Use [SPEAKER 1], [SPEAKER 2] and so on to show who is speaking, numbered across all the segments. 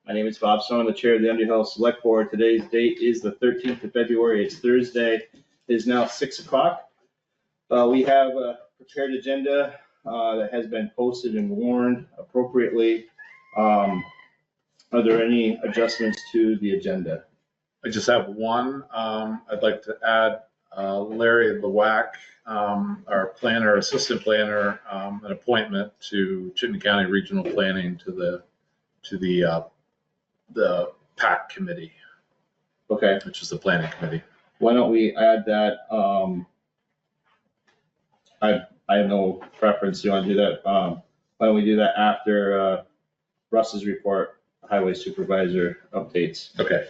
[SPEAKER 1] My name is Bob Stone. I'm the chair of the Underhill Selectboard. Today's date is the 13th of February. It's Thursday. It is now 6 o'clock. We have a prepared agenda that has been posted and warned appropriately. Are there any adjustments to the agenda?
[SPEAKER 2] I just have one. I'd like to add Larry Lewack, our planner, assistant planner, an appointment to Chittenden County Regional Planning to the PAC committee.
[SPEAKER 1] Okay.
[SPEAKER 2] Which is the planning committee.
[SPEAKER 1] Why don't we add that? I have no preference. Do you want to do that? Why don't we do that after Russ's report, highway supervisor updates?
[SPEAKER 2] Okay.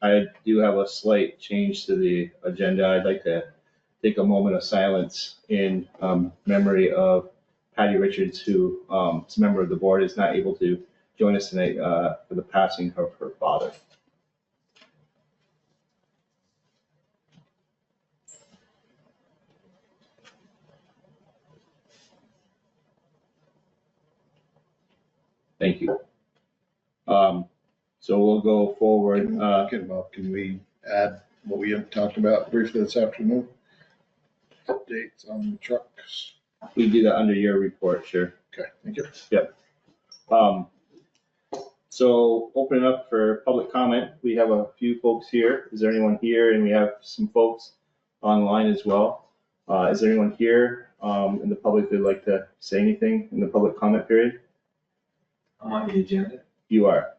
[SPEAKER 1] I do have a slight change to the agenda. I'd like to take a moment of silence in memory of Patty Richards, who is a member of the board, is not able to join us tonight for the passing of her father. Thank you. So we'll go forward.
[SPEAKER 3] Can we add what we have talked about briefly this afternoon? Updates on the trucks.
[SPEAKER 1] We do that under your report, sure.
[SPEAKER 3] Okay, thank you.
[SPEAKER 1] Yep. So open it up for public comment. We have a few folks here. Is there anyone here? And we have some folks online as well. Is there anyone here in the public that would like to say anything in the public comment period?
[SPEAKER 4] I'm on the agenda,
[SPEAKER 1] You are.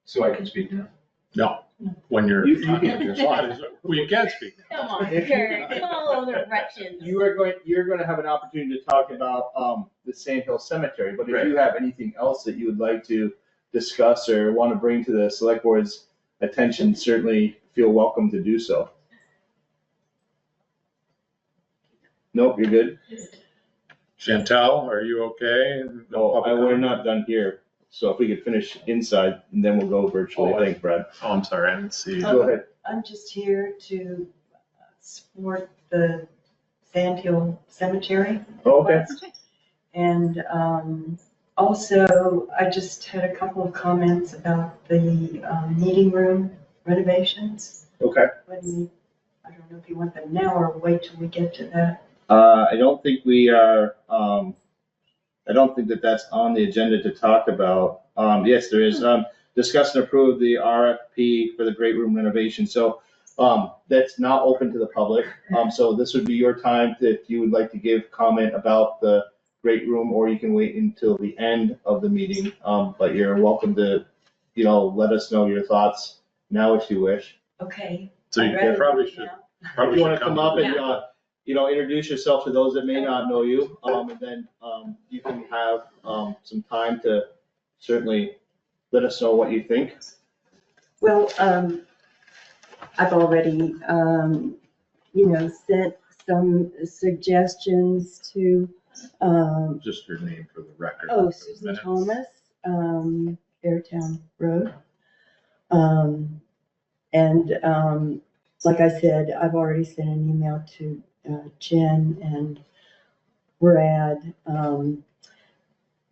[SPEAKER 4] so I can speak now.
[SPEAKER 2] No, when you're,
[SPEAKER 1] You
[SPEAKER 2] well,
[SPEAKER 1] can.
[SPEAKER 2] you can speak.
[SPEAKER 5] Come on, Curt, follow directions.
[SPEAKER 1] You're going to have an opportunity to talk about the Sand Hill Cemetery, but if
[SPEAKER 4] Right.
[SPEAKER 1] you have anything else that you would like to discuss or want to bring to the select board's attention, certainly feel welcome to do so. Nope, you're good.
[SPEAKER 2] Chantel, are you okay?
[SPEAKER 1] No, we're not done here. So if we could finish inside, and then we'll go virtually.
[SPEAKER 2] Oh,
[SPEAKER 1] Thanks, Brad.
[SPEAKER 2] Oh, I'm sorry, I didn't see.
[SPEAKER 1] Go ahead.
[SPEAKER 6] I'm just here to support the Sand Hill Cemetery.
[SPEAKER 1] Oh, okay.
[SPEAKER 6] And also, I just had a couple of comments about the meeting room renovations.
[SPEAKER 1] Okay.
[SPEAKER 6] I don't know if you want them now or wait till we get to that.
[SPEAKER 1] I don't think we are, I don't think that that's on the agenda to talk about. Yes, there is, discuss and approve the RFP for the great room renovation. So, that's not open to the public. So this would be your time if you would like to give comment about the great room, or you can wait until the end of the meeting. But you're welcome to, let us know your thoughts now if you wish.
[SPEAKER 6] Okay.
[SPEAKER 2] So you
[SPEAKER 6] I'd
[SPEAKER 2] probably
[SPEAKER 6] rather
[SPEAKER 2] should.
[SPEAKER 1] If you want to come up and,
[SPEAKER 5] Yeah.
[SPEAKER 1] introduce yourself to those that may not know you, and then you can have some time to certainly let us know what you think.
[SPEAKER 6] Well, I've already, sent some suggestions to,
[SPEAKER 2] Just your name for the record.
[SPEAKER 6] oh,
[SPEAKER 2] for the
[SPEAKER 6] Susan
[SPEAKER 2] minutes.
[SPEAKER 6] Thomas, Fairtown Road. And like I said, I've already sent an email to Jen and Brad.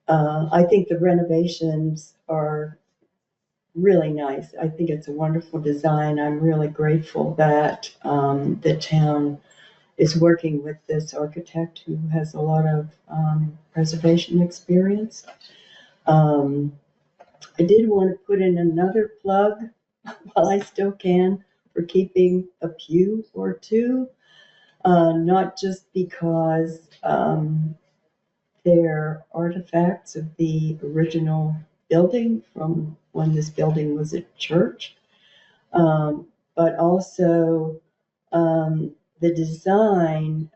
[SPEAKER 6] I think the renovations are really nice. I think it's a wonderful design. I'm really grateful that the town is working with this architect who has a lot of preservation experience. I did want to put in another plug while I still can for keeping a pew or two, not just because they're artifacts of the original building from when this building was a church, but also the design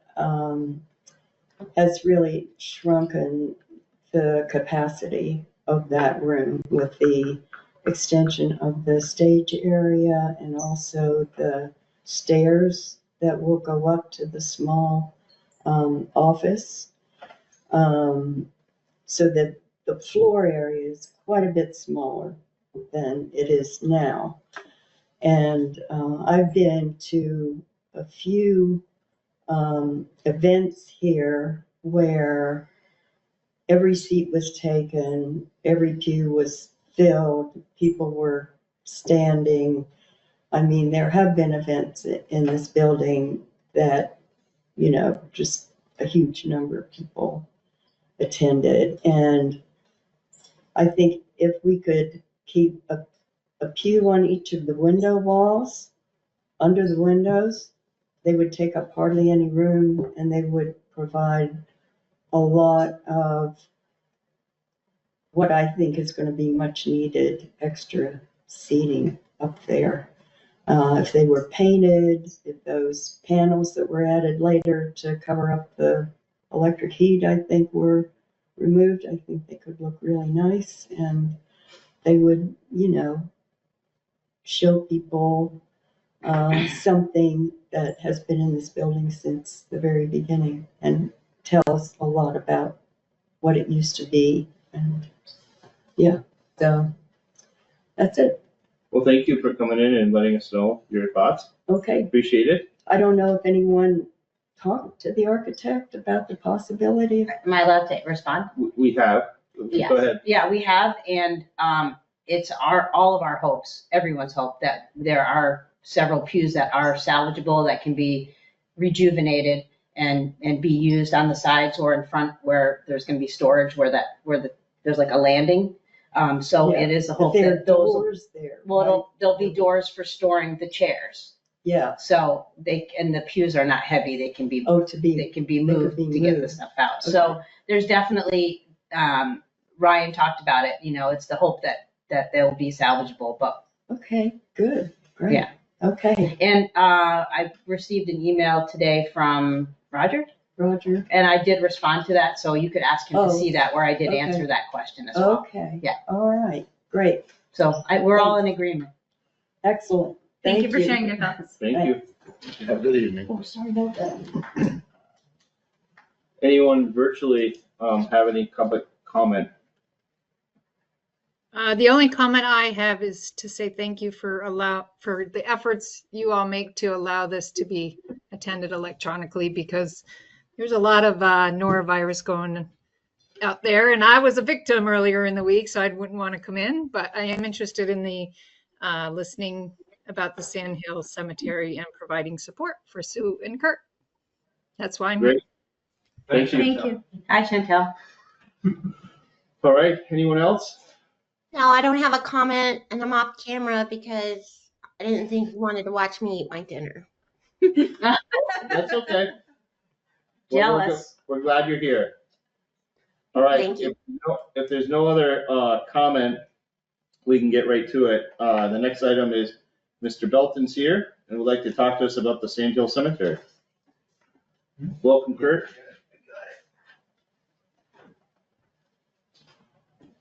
[SPEAKER 6] has really shrunken the capacity of that room with the extension of the stage area and also the stairs that will go up to the small office. So that the floor area is quite a bit smaller than it is now. And I've been to a few events here where every seat was taken, every pew was filled, people were standing. I mean, there have been events in this building that, you know, just a huge number of people attended. And I think if we could keep a pew on each of the window walls, under the windows, they would take up hardly any room, and they would provide a lot of what I think is going to be much needed extra seating up there. If they were painted, if those panels that were added later to cover up the electric heat, I think, were removed, I think they could look really nice, and they would, you know, show people something that has been in this building since the very beginning and tell us a lot about what it used to be. And yeah, so that's it.
[SPEAKER 1] Well, thank you for coming in and letting us know your thoughts.
[SPEAKER 6] Okay.
[SPEAKER 1] Appreciate it.
[SPEAKER 6] I don't know if anyone talked to the architect about the possibility of.
[SPEAKER 5] Am I allowed to respond?
[SPEAKER 1] We have.
[SPEAKER 5] Yes.
[SPEAKER 1] Go ahead.
[SPEAKER 5] Yeah, we have, and it's all of our hopes, everyone's hope, that there are several pews that are salvageable, that can be rejuvenated and be used on the sides or in front where there's going to be storage, there's like a landing. So
[SPEAKER 6] Yeah,
[SPEAKER 5] it is a hope
[SPEAKER 6] there are
[SPEAKER 5] that those,
[SPEAKER 6] doors there.
[SPEAKER 5] well, there'll be doors for storing the chairs.
[SPEAKER 6] Yeah.
[SPEAKER 5] So and the pews are not heavy, they can be
[SPEAKER 6] Oh,
[SPEAKER 5] they can be moved
[SPEAKER 6] be
[SPEAKER 5] to get the
[SPEAKER 6] moved.
[SPEAKER 5] stuff out.
[SPEAKER 6] Okay.
[SPEAKER 5] So there's definitely, Ryan talked about it, you know, it's the hope that they'll be salvageable, but
[SPEAKER 6] Okay, good, great.
[SPEAKER 5] Yeah.
[SPEAKER 6] Okay,
[SPEAKER 5] and I received an email today from Roger,
[SPEAKER 6] Roger.
[SPEAKER 5] and I did respond to that, so you could ask him to
[SPEAKER 6] Oh,
[SPEAKER 5] see that, where I did
[SPEAKER 6] okay.
[SPEAKER 5] answer that question as well.
[SPEAKER 6] Okay.
[SPEAKER 5] Yeah.
[SPEAKER 6] All right, great,
[SPEAKER 5] So we're all in agreement.
[SPEAKER 6] excellent.
[SPEAKER 7] Thank you for sharing your thoughts.
[SPEAKER 1] Thank you.
[SPEAKER 3] Have a good evening.
[SPEAKER 6] Oh, sorry about that.
[SPEAKER 1] Anyone virtually have any public comment?
[SPEAKER 7] The only comment I have is to say thank you for the efforts you all make to allow this to be attended electronically, because there's a lot of norovirus going out there, and I was a victim earlier in the week, so I wouldn't want to come in, but I am interested in the listening about the Sand Hill Cemetery and providing support for Sue and Curt. That's why I'm here.
[SPEAKER 1] Great. Thank you.
[SPEAKER 7] Thank you.
[SPEAKER 5] Hi, Chantel.
[SPEAKER 1] All right, anyone else?
[SPEAKER 8] No, I don't have a comment, and I'm off camera because I didn't think you wanted to watch me eat my dinner.
[SPEAKER 1] That's okay. Well,
[SPEAKER 5] Jealous.
[SPEAKER 1] we're glad you're here. All right.
[SPEAKER 8] Thank you.
[SPEAKER 1] If there's no other comment, we can get right to it. The next item is Mr. Belton's here and would like to talk to us about the Sand Hill Cemetery. Welcome, Curt.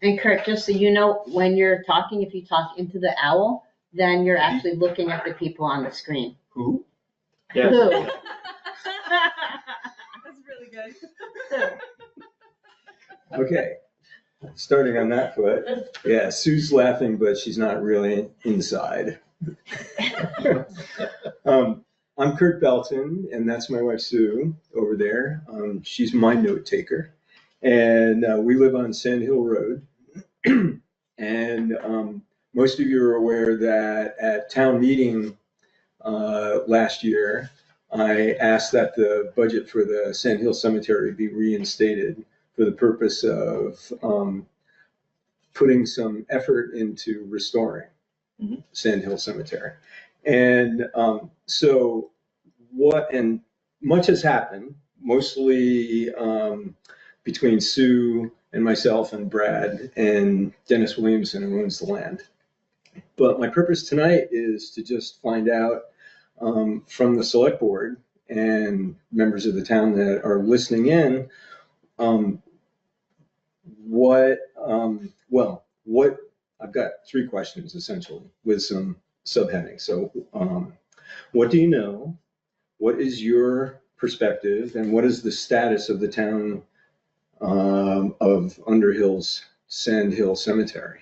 [SPEAKER 5] And Curt, just so you know, when you're talking, if you talk into the owl, then you're actually looking at the people on the screen.
[SPEAKER 4] Who?
[SPEAKER 1] Yes.
[SPEAKER 5] Who?
[SPEAKER 7] That's really good.
[SPEAKER 9] Okay, starting on that foot. Yeah, Sue's laughing, but she's not really inside. I'm Curt Belton, and that's my wife Sue over there. She's my note taker. And we live on Sand Hill Road. And most of you are aware that at town meeting last year, I asked that the budget for the Sand Hill Cemetery be reinstated for the purpose of putting some effort into restoring Sand Hill Cemetery. And and much has happened, mostly between Sue and myself and Brad and Dennis Williamson, who owns the land. But my purpose tonight is to just find out from the select board and members of the town that are listening in, I've got three questions essentially with some subheadings. So what do you know? What is your perspective? And what is the status of the town of Underhill's Sand Hill Cemetery?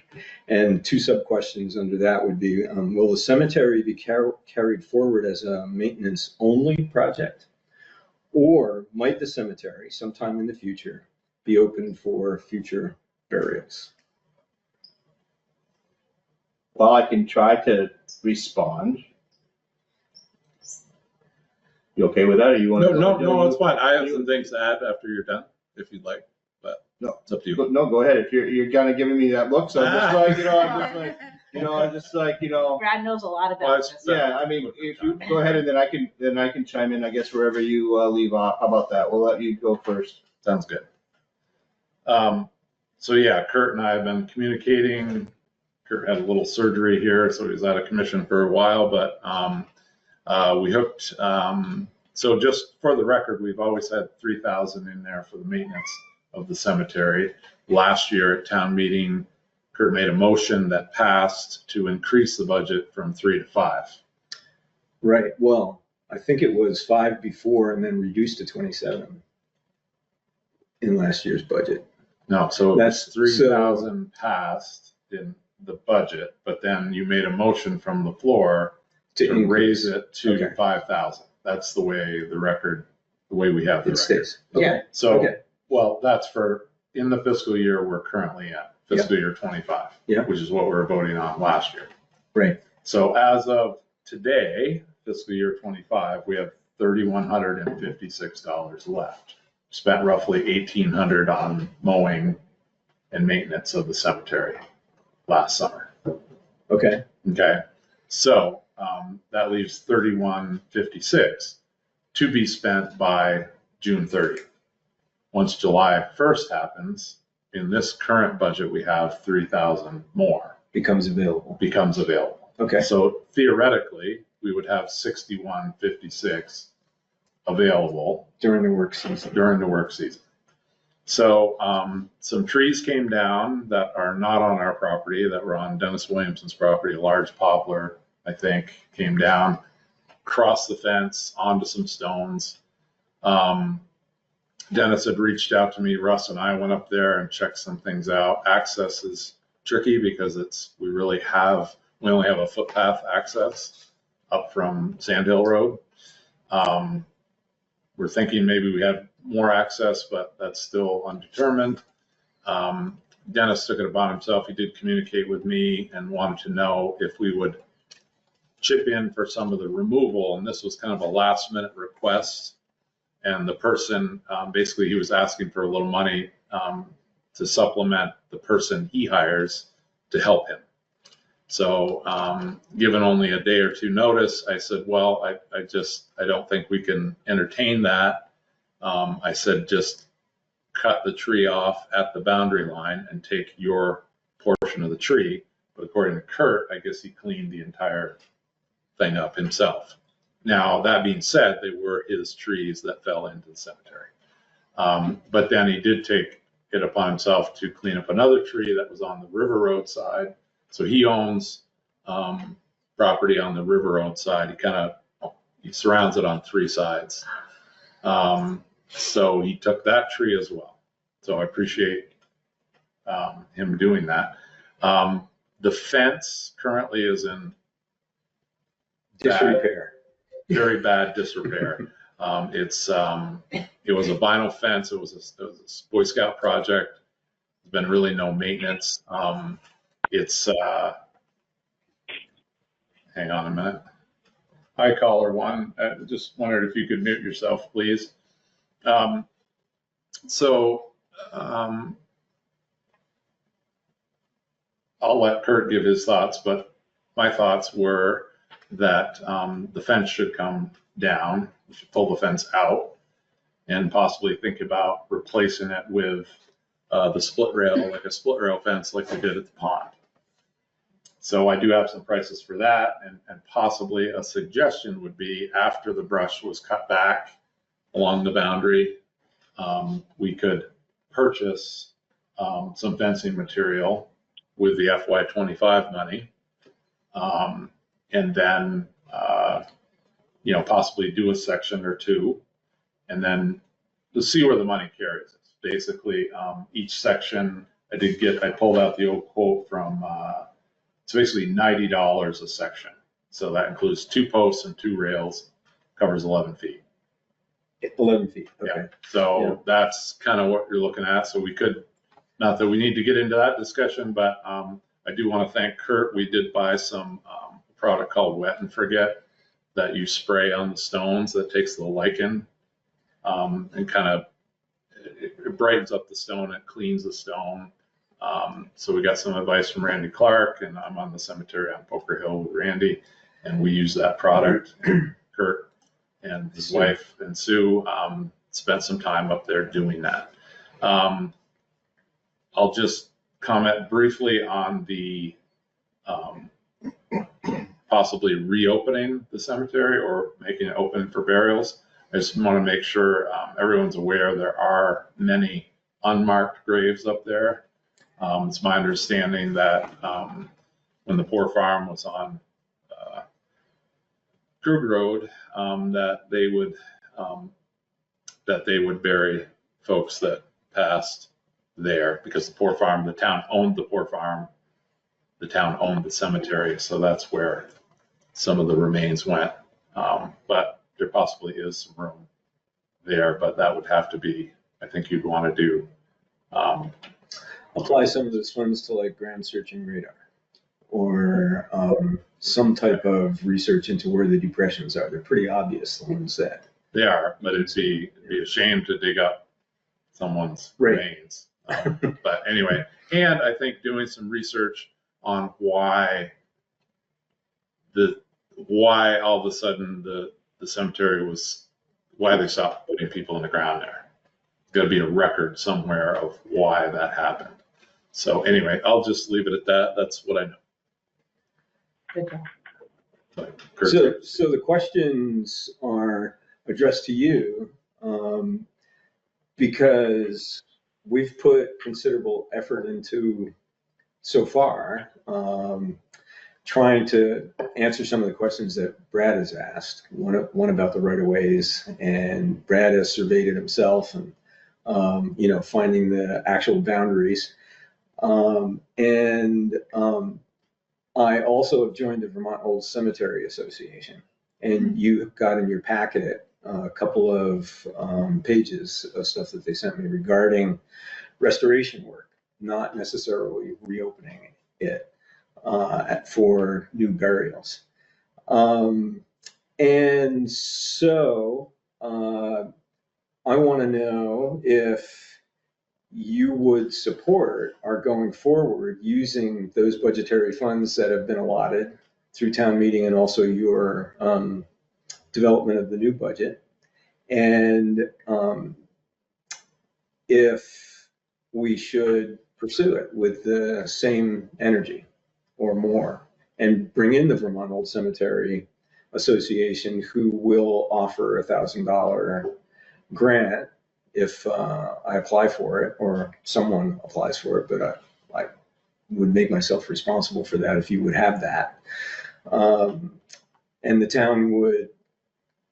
[SPEAKER 9] And two sub-questions under that would be, will the cemetery be carried forward as a maintenance-only project? Or might the cemetery sometime in the future be open for future burials.
[SPEAKER 1] Well, I can try to respond. You okay with that, or you want to?
[SPEAKER 2] No, it's fine. I have some things to add after you're done, if you'd like, but
[SPEAKER 1] No.
[SPEAKER 2] it's up to you.
[SPEAKER 1] No, go ahead. If you're kind of giving me that look, so I'm just like, I'm just like,
[SPEAKER 5] Brad knows a lot
[SPEAKER 2] Well,
[SPEAKER 5] about
[SPEAKER 2] it's-
[SPEAKER 5] this.
[SPEAKER 1] yeah, I mean, if you go ahead and then I can chime in, I guess, wherever you leave off. How about that? We'll let you go first.
[SPEAKER 2] Sounds good. So yeah, Curt and I have been communicating. Curt had a little surgery here, so he was out of commission for a while, but we hooked. So just for the record, we've always had 3,000 in there for the maintenance of the cemetery. Last year at town meeting, Curt made a motion that passed to increase the budget from 3 to 5.
[SPEAKER 9] Right, well, I think it was 5 before and then reduced to 27 in last year's budget.
[SPEAKER 2] No, so
[SPEAKER 9] That's-
[SPEAKER 2] that's 3,000 passed in the budget, but then you made a motion from the floor to raise it to
[SPEAKER 9] Okay.
[SPEAKER 2] 5,000. That's the way the way we have the
[SPEAKER 9] It
[SPEAKER 2] record.
[SPEAKER 9] stays.
[SPEAKER 5] Yeah.
[SPEAKER 2] So,
[SPEAKER 9] Okay.
[SPEAKER 2] well, that's for, in the fiscal year we're currently in, fiscal year 25,
[SPEAKER 9] Yeah.
[SPEAKER 2] which is what we were voting on last year.
[SPEAKER 9] Right.
[SPEAKER 2] So as of today, fiscal year 25, we have $3,156 left. Spent roughly $1,800 on mowing and maintenance of the cemetery last summer.
[SPEAKER 9] Okay,
[SPEAKER 2] Okay, so that leaves 3,156 to be spent by June 30th. Once July 1st happens, in this current budget, we have 3,000 more
[SPEAKER 9] becomes available.
[SPEAKER 2] becomes available.
[SPEAKER 9] Okay,
[SPEAKER 2] So theoretically, we would have 6,156 available
[SPEAKER 9] during the work season.
[SPEAKER 2] during the work season. So some trees came down that are not on our property, that were on Dennis Williamson's property. A large poplar, I think, came down, crossed the fence onto some stones. Dennis had reached out to me. Russ and I went up there and checked some things out. Access is tricky because we only have a footpath access up from Sand Hill Road. We're thinking maybe we have more access, but that's still undetermined. Dennis took it upon himself. He did communicate with me and wanted to know if we would chip in for some of the removal. And this was kind of a last minute request. And the person, basically he was asking for a little money to supplement the person he hires to help him. So given only a day or two notice, I said, well, I don't think we can entertain that. I said, just cut the tree off at the boundary line and take your portion of the tree. But according to Curt, I guess he cleaned the entire thing up himself. Now, that being said, they were his trees that fell into the cemetery. But then he did take it upon himself to clean up another tree that was on the River Road side. So he owns property on the River Road side. He surrounds it on 3 sides. So he took that tree as well. So I appreciate him doing that. The fence currently is in
[SPEAKER 9] Disrepair.
[SPEAKER 2] very bad disrepair. It was a vinyl fence. It was a Boy Scout project. There's been really no maintenance. Hang on a minute. Hi, caller one. I just wondered if you could mute yourself, please. I'll let Curt give his thoughts, but my thoughts were that the fence should come down. We should pull the fence out and possibly think about replacing it with the split rail, like a split rail fence like we did at the pond. So I do have some prices for that, and possibly a suggestion would be after the brush was cut back along the boundary, we could purchase some fencing material with the FY25 money, and then possibly do a section or two, and then to see where the money carries us. Basically, each section I pulled out the old quote from. It's basically $90 a section. So that includes 2 posts and 2 rails, covers 11 feet.
[SPEAKER 9] 11 feet, okay.
[SPEAKER 2] Yeah. So that's kind of what you're looking at. So we could, not that we need to get into that discussion, but I do want to thank Curt. We did buy some product called Wet and Forget that you spray on the stones that takes the lichen and kind of, it brightens up the stone, it cleans the stone. So we got some advice from Randy Clark, and I'm on the cemetery on Poker Hill with Randy, and we use that product. And Curt and his wife and Sue spent some time up there doing that. I'll just comment briefly on the possibly reopening the cemetery or making it open for burials. I just want to make sure everyone's aware there are many unmarked graves up there. It's my understanding that when the poor farm was on Krug Road, that they would bury folks that passed there, because the poor farm, the town owned the poor farm, the town owned the cemetery, so that's where some of the remains went. But there possibly is some room there, but that would have to be, I think you'd want to do.
[SPEAKER 9] Apply some of those funds to like ground searching radar or some type of research into where the depressions are. They're pretty obvious, the ones that.
[SPEAKER 2] They are, but it'd be a shame to dig up someone's
[SPEAKER 9] Right.
[SPEAKER 2] remains. But anyway, and I think doing some research on why all of a sudden the cemetery was, why they stopped putting people in the ground there. Got to be a record somewhere of why that happened. So anyway, I'll just leave it at that. That's what I know.
[SPEAKER 5] Good job.
[SPEAKER 9] So the questions are addressed to you because we've put considerable effort into so far trying to answer some of the questions that Brad has asked. One about the right of ways, and Brad has surveyed it himself and finding the actual boundaries. I also have joined the Vermont Old Cemetery Association, and you got in your packet a couple of pages of stuff that they sent me regarding restoration work, not necessarily reopening it for new burials. And so I want to know if you would support our going forward using those budgetary funds that have been allotted through town meeting and also your development of the new budget. And if we should pursue it with the same energy or more, and bring in the Vermont Old Cemetery Association, who will offer $1,000 grant if I apply for it or someone applies for it, but I would make myself responsible for that if you would have that. And the town would,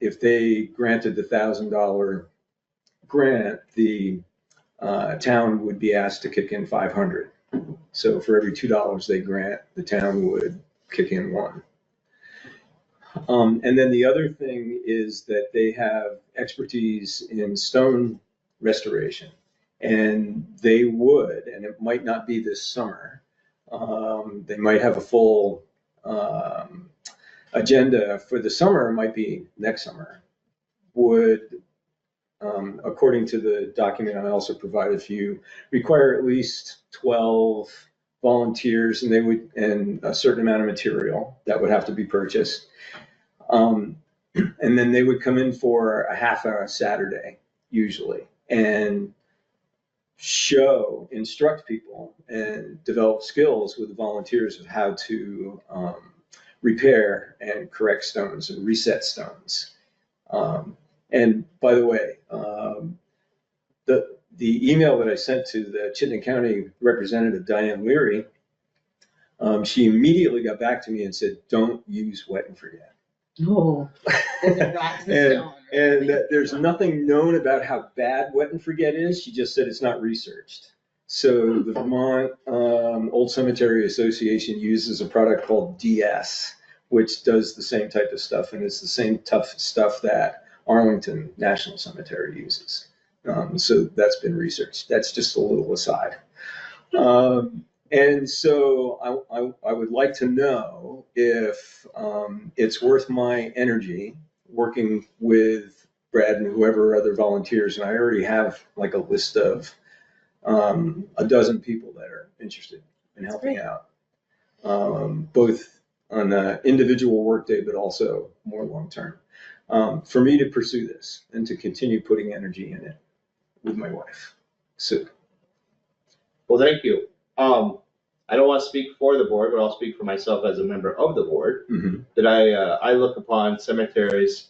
[SPEAKER 9] if they granted the $1,000 grant, the town would be asked to kick in $500. So for every $2 they grant, the town would kick in $1. And then the other thing is that they have expertise in stone restoration, and they would, and it might not be this summer, they might have a full agenda for the summer, it might be next summer, would, according to the document I also provided for you, require at least 12 volunteers, and they would, and a certain amount of material that would have to be purchased. And then they would come in for a half hour Saturday, usually, and instruct people and develop skills with the volunteers of how to repair and correct stones and reset stones. And by the way, the email that I sent to the Chittenden County Representative, Diane Leary, she immediately got back to me and said, don't use wet and forget.
[SPEAKER 5] Oh,
[SPEAKER 9] and there's nothing known about how bad wet and forget is. She just said it's not researched. So the Vermont Old Cemetery Association uses a product called DS, which does the same type of stuff, and it's the same tough stuff that Arlington National Cemetery uses. So that's been researched. That's just a little aside. And so I would like to know if it's worth my energy working with Brad and whoever other volunteers. And I already have like a list of a dozen people that are interested in helping out, both on an individual workday, but also more long-term, for me to pursue this and to continue putting energy in it with my wife, Sue.
[SPEAKER 1] Well, thank you. I don't want to speak for the board, but I'll speak for myself as a member of the board, that I look upon cemeteries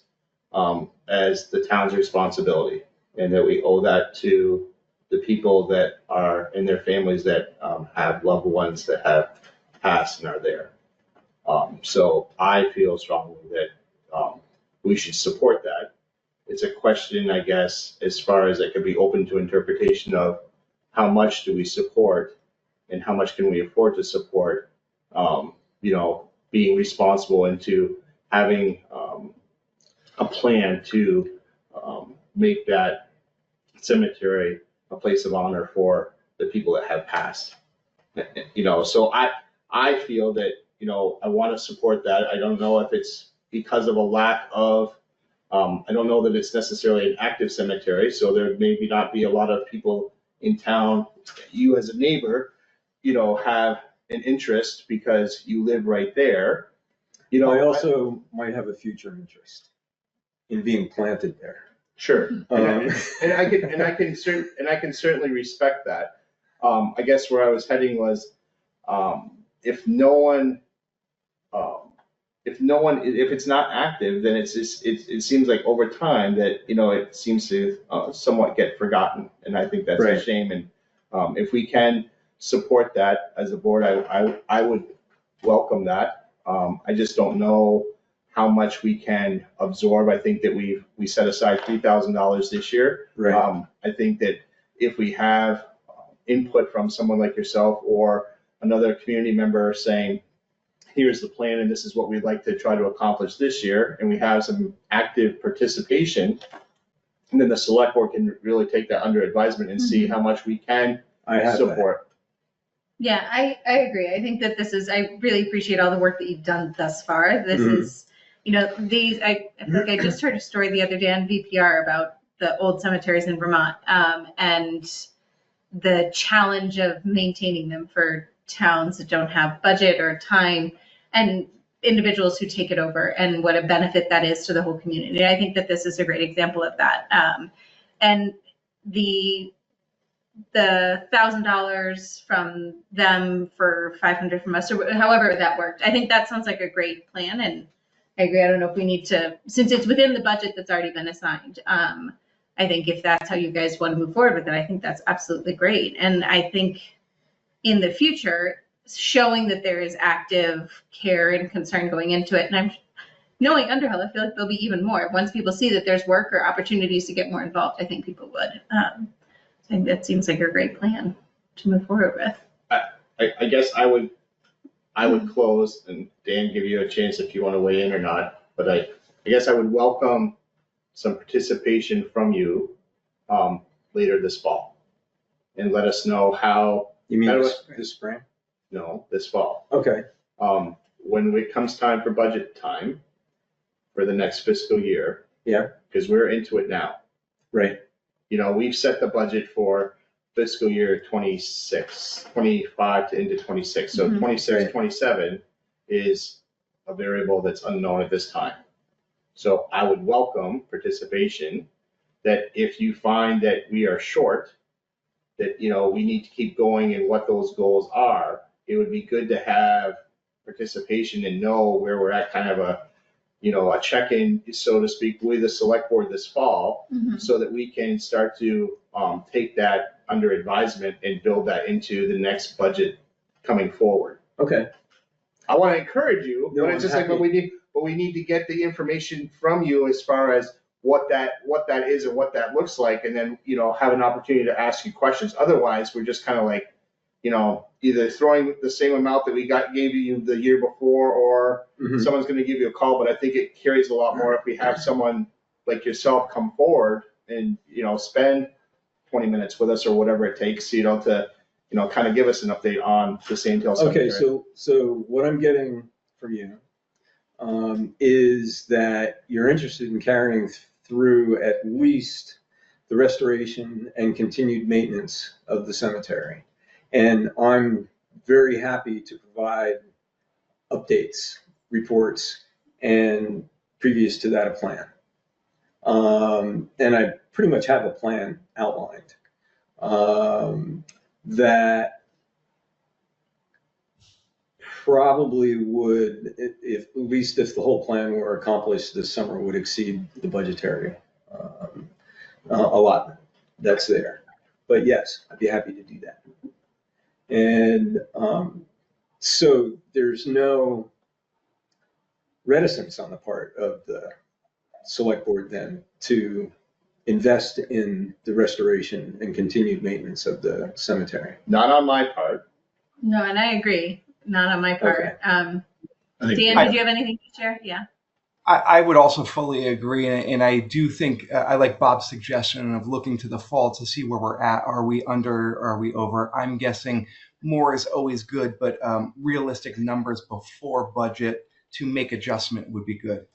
[SPEAKER 1] as the town's responsibility, and that we owe that to the people that are in their families that have loved ones that have passed and are there. So I feel strongly that we should support that. It's a question, I guess, as far as it could be open to interpretation of how much do we support and how much can we afford to support, being responsible into having a plan to make that cemetery a place of honor for the people that have passed. So I feel that, I want to support that. I don't know if it's because of a lack of, I don't know that it's necessarily an active cemetery, so there maybe not be a lot of people in town. You as a neighbor, have an interest because you live right there.
[SPEAKER 9] I also might have a future interest in being planted there.
[SPEAKER 1] Sure. And I can certainly respect that. I guess where I was heading was, if it's not active, then it's just, it seems like over time that, it seems to somewhat get forgotten. And I think that's a shame. And if we can support that as a board, I would welcome that. I just don't know how much we can absorb. I think that we set aside $3,000 this year. I think that if we have input from someone like yourself or another community member saying, here's the plan and this is what we'd like to try to accomplish this year, and we have some active participation, and then the select board can really take that under advisement and see how much we can support.
[SPEAKER 10] Yeah, I agree. I think that I really appreciate all the work that you've done thus far. This is, I think I just heard a story the other day on VPR about the old cemeteries in Vermont, and the challenge of maintaining them for towns that don't have budget or time, and individuals who take it over, and what a benefit that is to the whole community. I think that this is a great example of that. And the $1,000 from them for $500 from us, or however that worked, I think that sounds like a great plan. And I agree. I don't know if we need to, since it's within the budget that's already been assigned. I think if that's how you guys want to move forward with it, I think that's absolutely great. And I think in the future, showing that there is active care and concern going into it. And I'm knowing Underhill, I feel like there'll be even more. Once people see that there's work or opportunities to get more involved, I think people would. I think that seems like a great plan to move forward with.
[SPEAKER 1] I guess I would close, and Dan, give you a chance if you want to weigh in or not, but I guess I would welcome some participation from you later this fall, and let us know how.
[SPEAKER 9] You mean this spring?
[SPEAKER 1] No, this fall.
[SPEAKER 9] Okay.
[SPEAKER 1] When it comes time for budget time for the next fiscal year.
[SPEAKER 9] Yeah. Because
[SPEAKER 1] we're into it now.
[SPEAKER 9] Right.
[SPEAKER 1] We've set the budget for fiscal year 26, 25 to into 26. So 26, 27 is a variable that's unknown at this time. So I would welcome participation, that if you find that we are short, that, we need to keep going and what those goals are, it would be good to have participation and know where we're at, kind of a check-in, so to speak, with the select board this fall, so that we can start to take that under advisement and build that into the next budget coming forward.
[SPEAKER 9] Okay.
[SPEAKER 1] I want to encourage you,
[SPEAKER 9] No,
[SPEAKER 1] but it's just like, but we need to get the information from you as far as what that is and what that looks like, and then, have an opportunity to ask you questions. Otherwise, we're just kind of like, either throwing the same amount that we gave you the year before, or someone's going to give you a call. But I think it carries a lot more if we have someone like yourself come forward and, spend 20 minutes with us or whatever it takes, to, kind of give us an update on the Sandhill Cemetery.
[SPEAKER 9] Okay, so what I'm getting from you is that you're interested in carrying through at least the restoration and continued maintenance of the cemetery. And I'm very happy to provide updates, reports, and previous to that, a plan. And I pretty much have a plan outlined that probably would, if at least if the whole plan were accomplished this summer, would exceed the budgetary allotment that's there. But yes, I'd be happy to do that. And so there's no reticence on the part of the select board then to invest in the restoration and continued maintenance of the cemetery.
[SPEAKER 1] Not on my part.
[SPEAKER 10] No, and I agree. Not on my part.
[SPEAKER 9] Okay.
[SPEAKER 10] Dan,
[SPEAKER 2] I think-
[SPEAKER 10] did you have anything to share? Yeah.
[SPEAKER 11] I would also fully agree, and I do think I like Bob's suggestion of looking to the fall to see where we're at. Are we under? Are we over? I'm guessing more is always good, but realistic numbers before budget to make adjustment would be good,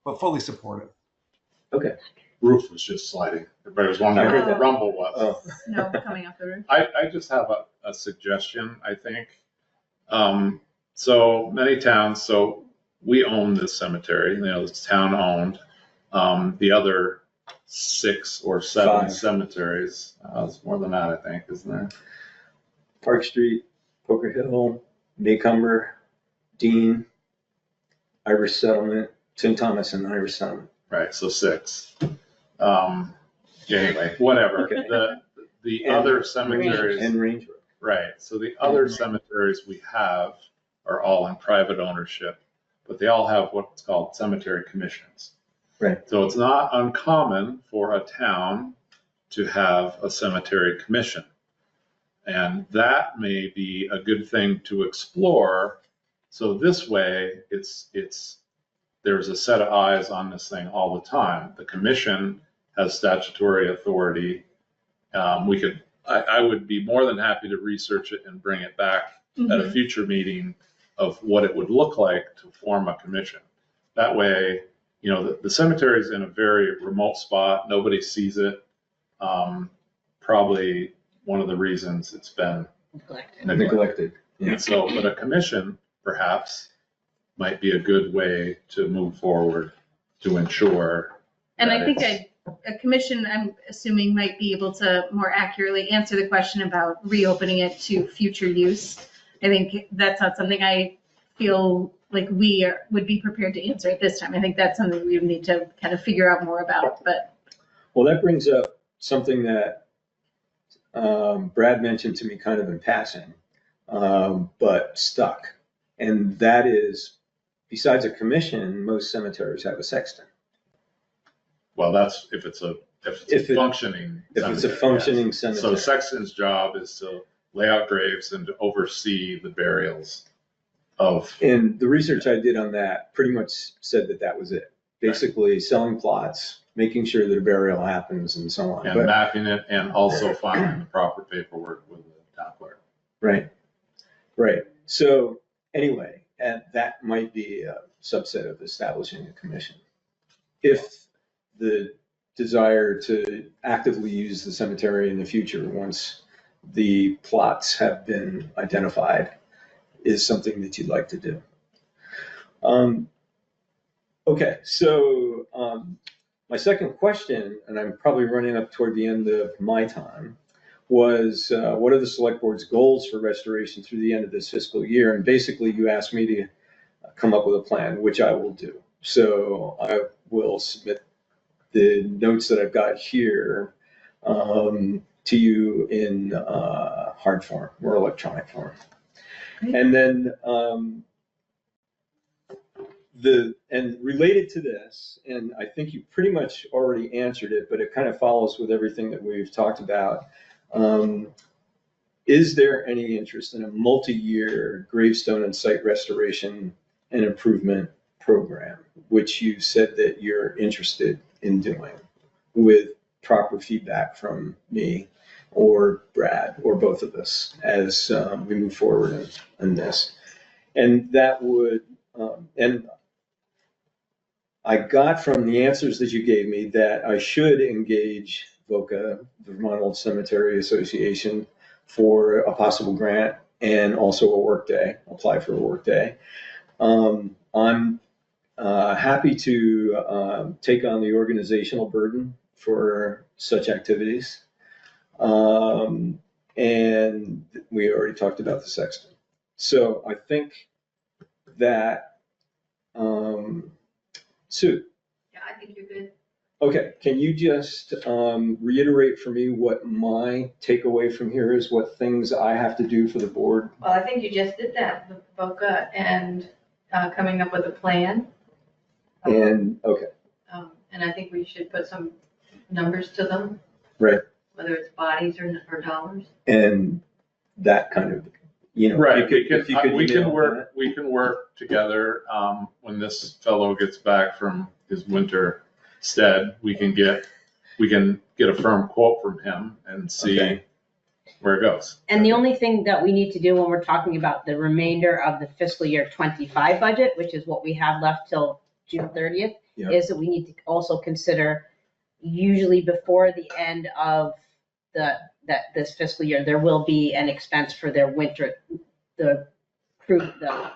[SPEAKER 11] but fully supportive.
[SPEAKER 9] Okay.
[SPEAKER 2] Roof was just sliding. Everybody was wondering
[SPEAKER 9] I heard
[SPEAKER 2] what the
[SPEAKER 9] that.
[SPEAKER 2] rumble was.
[SPEAKER 9] Oh.
[SPEAKER 10] No, coming off the roof.
[SPEAKER 2] I just have a suggestion, I think. So many towns, so we own this cemetery, it's town owned. The other 6 or 7
[SPEAKER 9] 5
[SPEAKER 2] cemeteries, it's more than that, I think, isn't there?
[SPEAKER 9] Park Street, Poker Hill, Maycomber, Dean, Irish Settlement, St. Thomas and Irish Settlement.
[SPEAKER 2] Right, so 6. Anyway, whatever.
[SPEAKER 9] Okay.
[SPEAKER 2] The
[SPEAKER 9] And
[SPEAKER 2] other cemeteries.
[SPEAKER 9] And Range Road.
[SPEAKER 2] Right, so the other cemeteries we have are all in private ownership, but they all have what's called cemetery commissions.
[SPEAKER 9] Right.
[SPEAKER 2] So it's not uncommon for a town to have a cemetery commission. And that may be a good thing to explore. So this way, there's a set of eyes on this thing all the time. The commission has statutory authority. I would be more than happy to research it and bring it back at a future meeting of what it would look like to form a commission. That way, the cemetery is in a very remote spot. Nobody sees it. Probably one of the reasons it's been
[SPEAKER 9] Neglected. Yeah.
[SPEAKER 2] So, but a commission perhaps might be a good way to move forward to ensure.
[SPEAKER 10] And
[SPEAKER 2] that
[SPEAKER 10] I think
[SPEAKER 2] it's-
[SPEAKER 10] a commission, I'm assuming, might be able to more accurately answer the question about reopening it to future use. I think that's not something I feel like would be prepared to answer at this time. I think that's something we would need to kind of figure out more about, but.
[SPEAKER 9] Well, that brings up something that Brad mentioned to me kind of in passing, but stuck. And that is, besides a commission, most cemeteries have a sexton.
[SPEAKER 2] Well, that's if it's a functioning.
[SPEAKER 9] If it's a
[SPEAKER 2] cemetery,
[SPEAKER 9] functioning
[SPEAKER 2] yes. So
[SPEAKER 9] cemetery.
[SPEAKER 2] the sexton's job is to lay out graves and to oversee the burials of.
[SPEAKER 9] And the research I did on that pretty much said that that was it. Basically selling plots, making sure that a burial happens and so on.
[SPEAKER 2] And
[SPEAKER 9] But-
[SPEAKER 2] mapping it and also filing the proper paperwork with the town clerk.
[SPEAKER 9] Right. So anyway, and that might be a subset of establishing a commission. If the desire to actively use the cemetery in the future, once the plots have been identified, is something that you'd like to do. Okay, so my second question, and I'm probably running up toward the end of my time, was what are the select board's goals for restoration through the end of this fiscal year? And basically you asked me to come up with a plan, which I will do. So I will submit the notes that I've got here to you in hard form or electronic form. And then and related to this, and I think you pretty much already answered it, but it kind of follows with everything that we've talked about. Is there any interest in a multi-year gravestone and site restoration and improvement program, which you said that you're interested in doing with proper feedback from me or Brad or both of us as we move forward in this. And that would, and I got from the answers that you gave me that I should engage VOCA, the Vermont Old Cemetery Association, for a possible grant and also a workday, apply for a workday. I'm happy to take on the organizational burden for such activities. And we already talked about the sexton. So I think that, Sue.
[SPEAKER 10] Yeah, I think you're good.
[SPEAKER 9] Okay, can you just reiterate for me what my takeaway from here is, what things I have to do for the board?
[SPEAKER 10] Well, I think you just did that, with VOCA and coming up with a plan.
[SPEAKER 9] And, okay,
[SPEAKER 10] And I think we should put some numbers to them.
[SPEAKER 9] Right.
[SPEAKER 10] Whether it's bodies or dollars.
[SPEAKER 9] and that kind of, you know.
[SPEAKER 2] Right,
[SPEAKER 9] if you could
[SPEAKER 2] we can
[SPEAKER 9] email
[SPEAKER 2] work together, when this fellow gets back from his winter stead, we can get a firm quote from him and see
[SPEAKER 9] Okay.
[SPEAKER 2] where it goes.
[SPEAKER 5] And the only thing that we need to do when we're talking about the remainder of the fiscal year 25 budget, which is what we have left till June 30th,
[SPEAKER 9] Yeah.
[SPEAKER 5] is that we need to also consider, usually before the end of this fiscal year, there will be an expense for their winter, the crew, the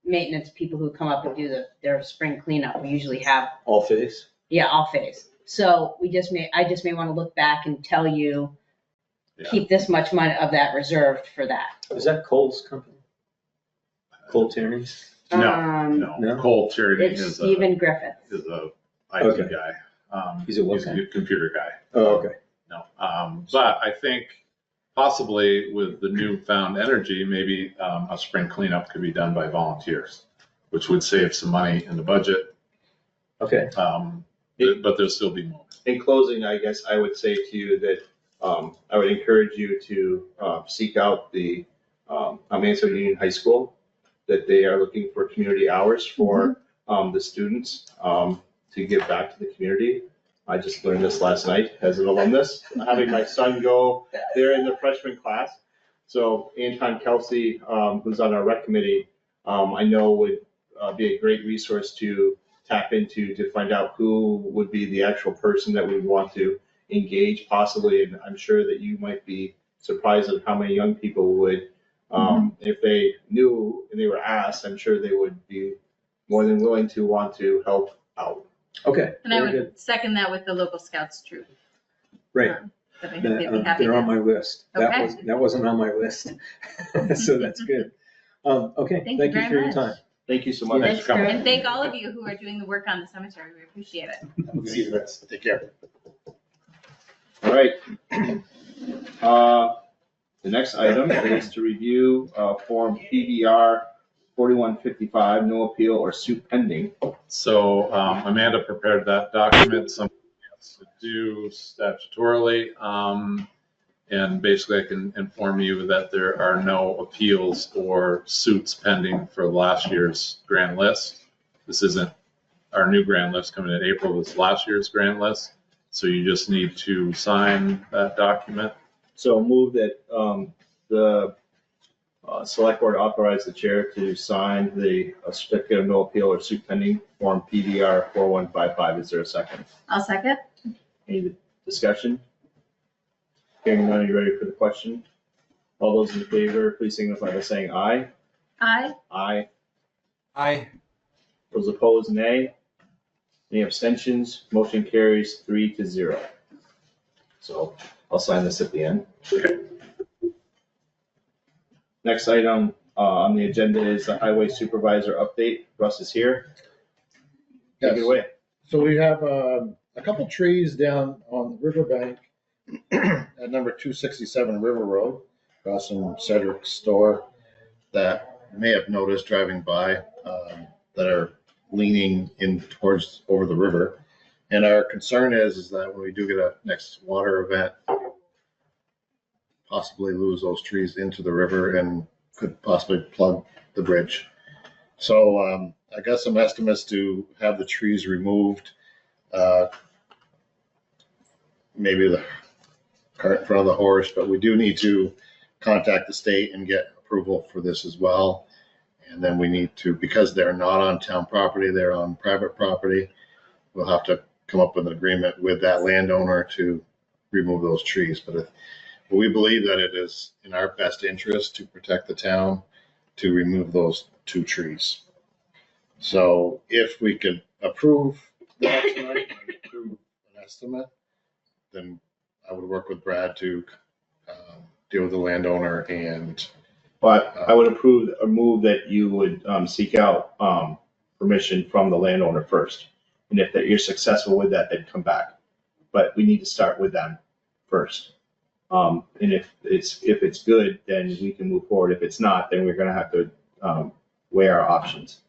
[SPEAKER 5] maintenance people who come up and do their spring cleanup. We usually have,
[SPEAKER 9] All phase?
[SPEAKER 5] all phase. So I just may want to look back and tell you,
[SPEAKER 2] Yeah.
[SPEAKER 5] keep this much money of that reserved for that.
[SPEAKER 9] Is that Cole's company? Cole Tierney's?
[SPEAKER 2] No,
[SPEAKER 9] No?
[SPEAKER 2] Cole Charity
[SPEAKER 5] It's
[SPEAKER 2] is
[SPEAKER 5] Stephen Griffith.
[SPEAKER 2] a IT
[SPEAKER 9] Okay.
[SPEAKER 2] guy.
[SPEAKER 9] He's a what
[SPEAKER 2] He's a
[SPEAKER 9] guy?
[SPEAKER 2] good computer guy.
[SPEAKER 9] Oh, okay.
[SPEAKER 2] No, but I think possibly with the newfound energy, maybe a spring cleanup could be done by volunteers, which would save some money in the budget.
[SPEAKER 9] Okay.
[SPEAKER 2] But there'll still be more.
[SPEAKER 1] In closing, I guess I would say to you that I would encourage you to seek out the Mansfield Union High School, that they are looking for community hours for the students to give back to the community. I just learned this last night as an alumnus, having my son go there in the freshman class. So Anton Kelsey, who's on our rec committee, I know would be a great resource to tap into to find out who would be the actual person that we would want to engage possibly. And I'm sure that you might be surprised at how many young people would, if they knew and they were asked, I'm sure they would be more than willing to want to help out.
[SPEAKER 9] Okay.
[SPEAKER 10] And I
[SPEAKER 9] very
[SPEAKER 10] would
[SPEAKER 9] good.
[SPEAKER 10] second that with the local scouts troop.
[SPEAKER 9] Right.
[SPEAKER 10] That I think they'd be happy
[SPEAKER 9] They're on
[SPEAKER 10] with.
[SPEAKER 9] my list. That
[SPEAKER 10] Okay.
[SPEAKER 9] wasn't on my list. So that's good. Okay,
[SPEAKER 10] Thank you
[SPEAKER 9] thank you
[SPEAKER 10] very
[SPEAKER 9] for your
[SPEAKER 10] much.
[SPEAKER 9] time.
[SPEAKER 1] Thank you so much.
[SPEAKER 2] Thanks for coming.
[SPEAKER 10] And thank all of you who are doing the work on the cemetery. We appreciate it.
[SPEAKER 3] See you guys. Take care.
[SPEAKER 1] All right. The next item is to review Form PBR 4155, no appeal or suit pending.
[SPEAKER 2] So Amanda prepared that document, something has to do statutorily. And basically I can inform you that there are no appeals or suits pending for last year's grand list. This isn't our new grand list coming in April, this is last year's grand list. So you just need to sign that document.
[SPEAKER 1] So move that the select board authorize the chair to sign the certificate of no appeal or suit pending Form PBR 4155. Is there a second?
[SPEAKER 10] I'll second.
[SPEAKER 1] Any discussion? Hearing none, are you ready for the question? All those in favor, please signify by saying aye.
[SPEAKER 10] Aye.
[SPEAKER 1] Aye.
[SPEAKER 11] Aye.
[SPEAKER 1] Those opposed, nay. Any abstentions? Motion carries 3-0. So I'll sign this at the end. Next item on the agenda is the highway supervisor update. Russ is here. Take it
[SPEAKER 3] Yes.
[SPEAKER 1] away.
[SPEAKER 3] So we have a couple trees down on the riverbank at number 267 River Road, across from Cedric's store, that you may have noticed driving by, that are leaning in towards over the river. And our concern is that when we do get a next water event, possibly lose those trees into the river and could possibly plug the bridge. So I got some estimates to have the trees removed. maybe the cart in front of the horse, but we do need to contact the state and get approval for this as well. And then we need to, because they're not on town property, they're on private property, we'll have to come up with an agreement with that landowner to remove those trees. But we believe that it is in our best interest to protect the town to remove those 2 trees. So if we could approve that tonight and approve an estimate, then I would work with Brad to deal with the landowner and.
[SPEAKER 1] But I would approve a move that you would seek out permission from the landowner first. And if you're successful with that, then come back. But we need to start with them first. And if it's good, then we can move forward. If it's not, then we're gonna have to weigh our options.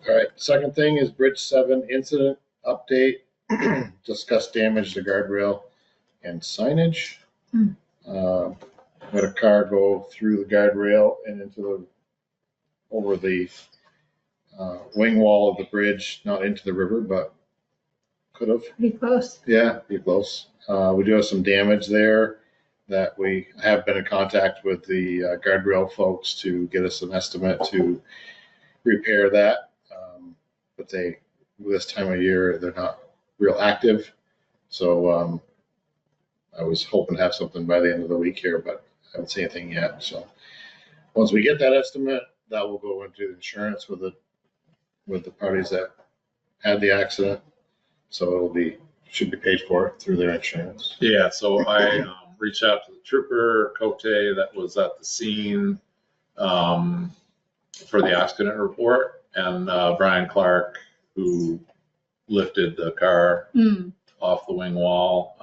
[SPEAKER 3] All right, second thing is Bridge 7 incident update. Discuss damage to guardrail and signage. Had a car go through the guardrail and into over the wing wall of the bridge, not into the river, but could have.
[SPEAKER 10] Pretty close.
[SPEAKER 3] Yeah, pretty close. We do have some damage there that we have been in contact with the guardrail folks to get us an estimate to repair that. But this time of year, they're not real active. So I was hoping to have something by the end of the week here, but I haven't seen anything yet. So once we get that estimate, that will go into the insurance with the parties that had the accident. So should be paid for through their insurance.
[SPEAKER 2] Yeah, so I reached out to the trooper, Cote, that was at the scene for the accident report, and Brian Clark, who lifted the car off the wing wall,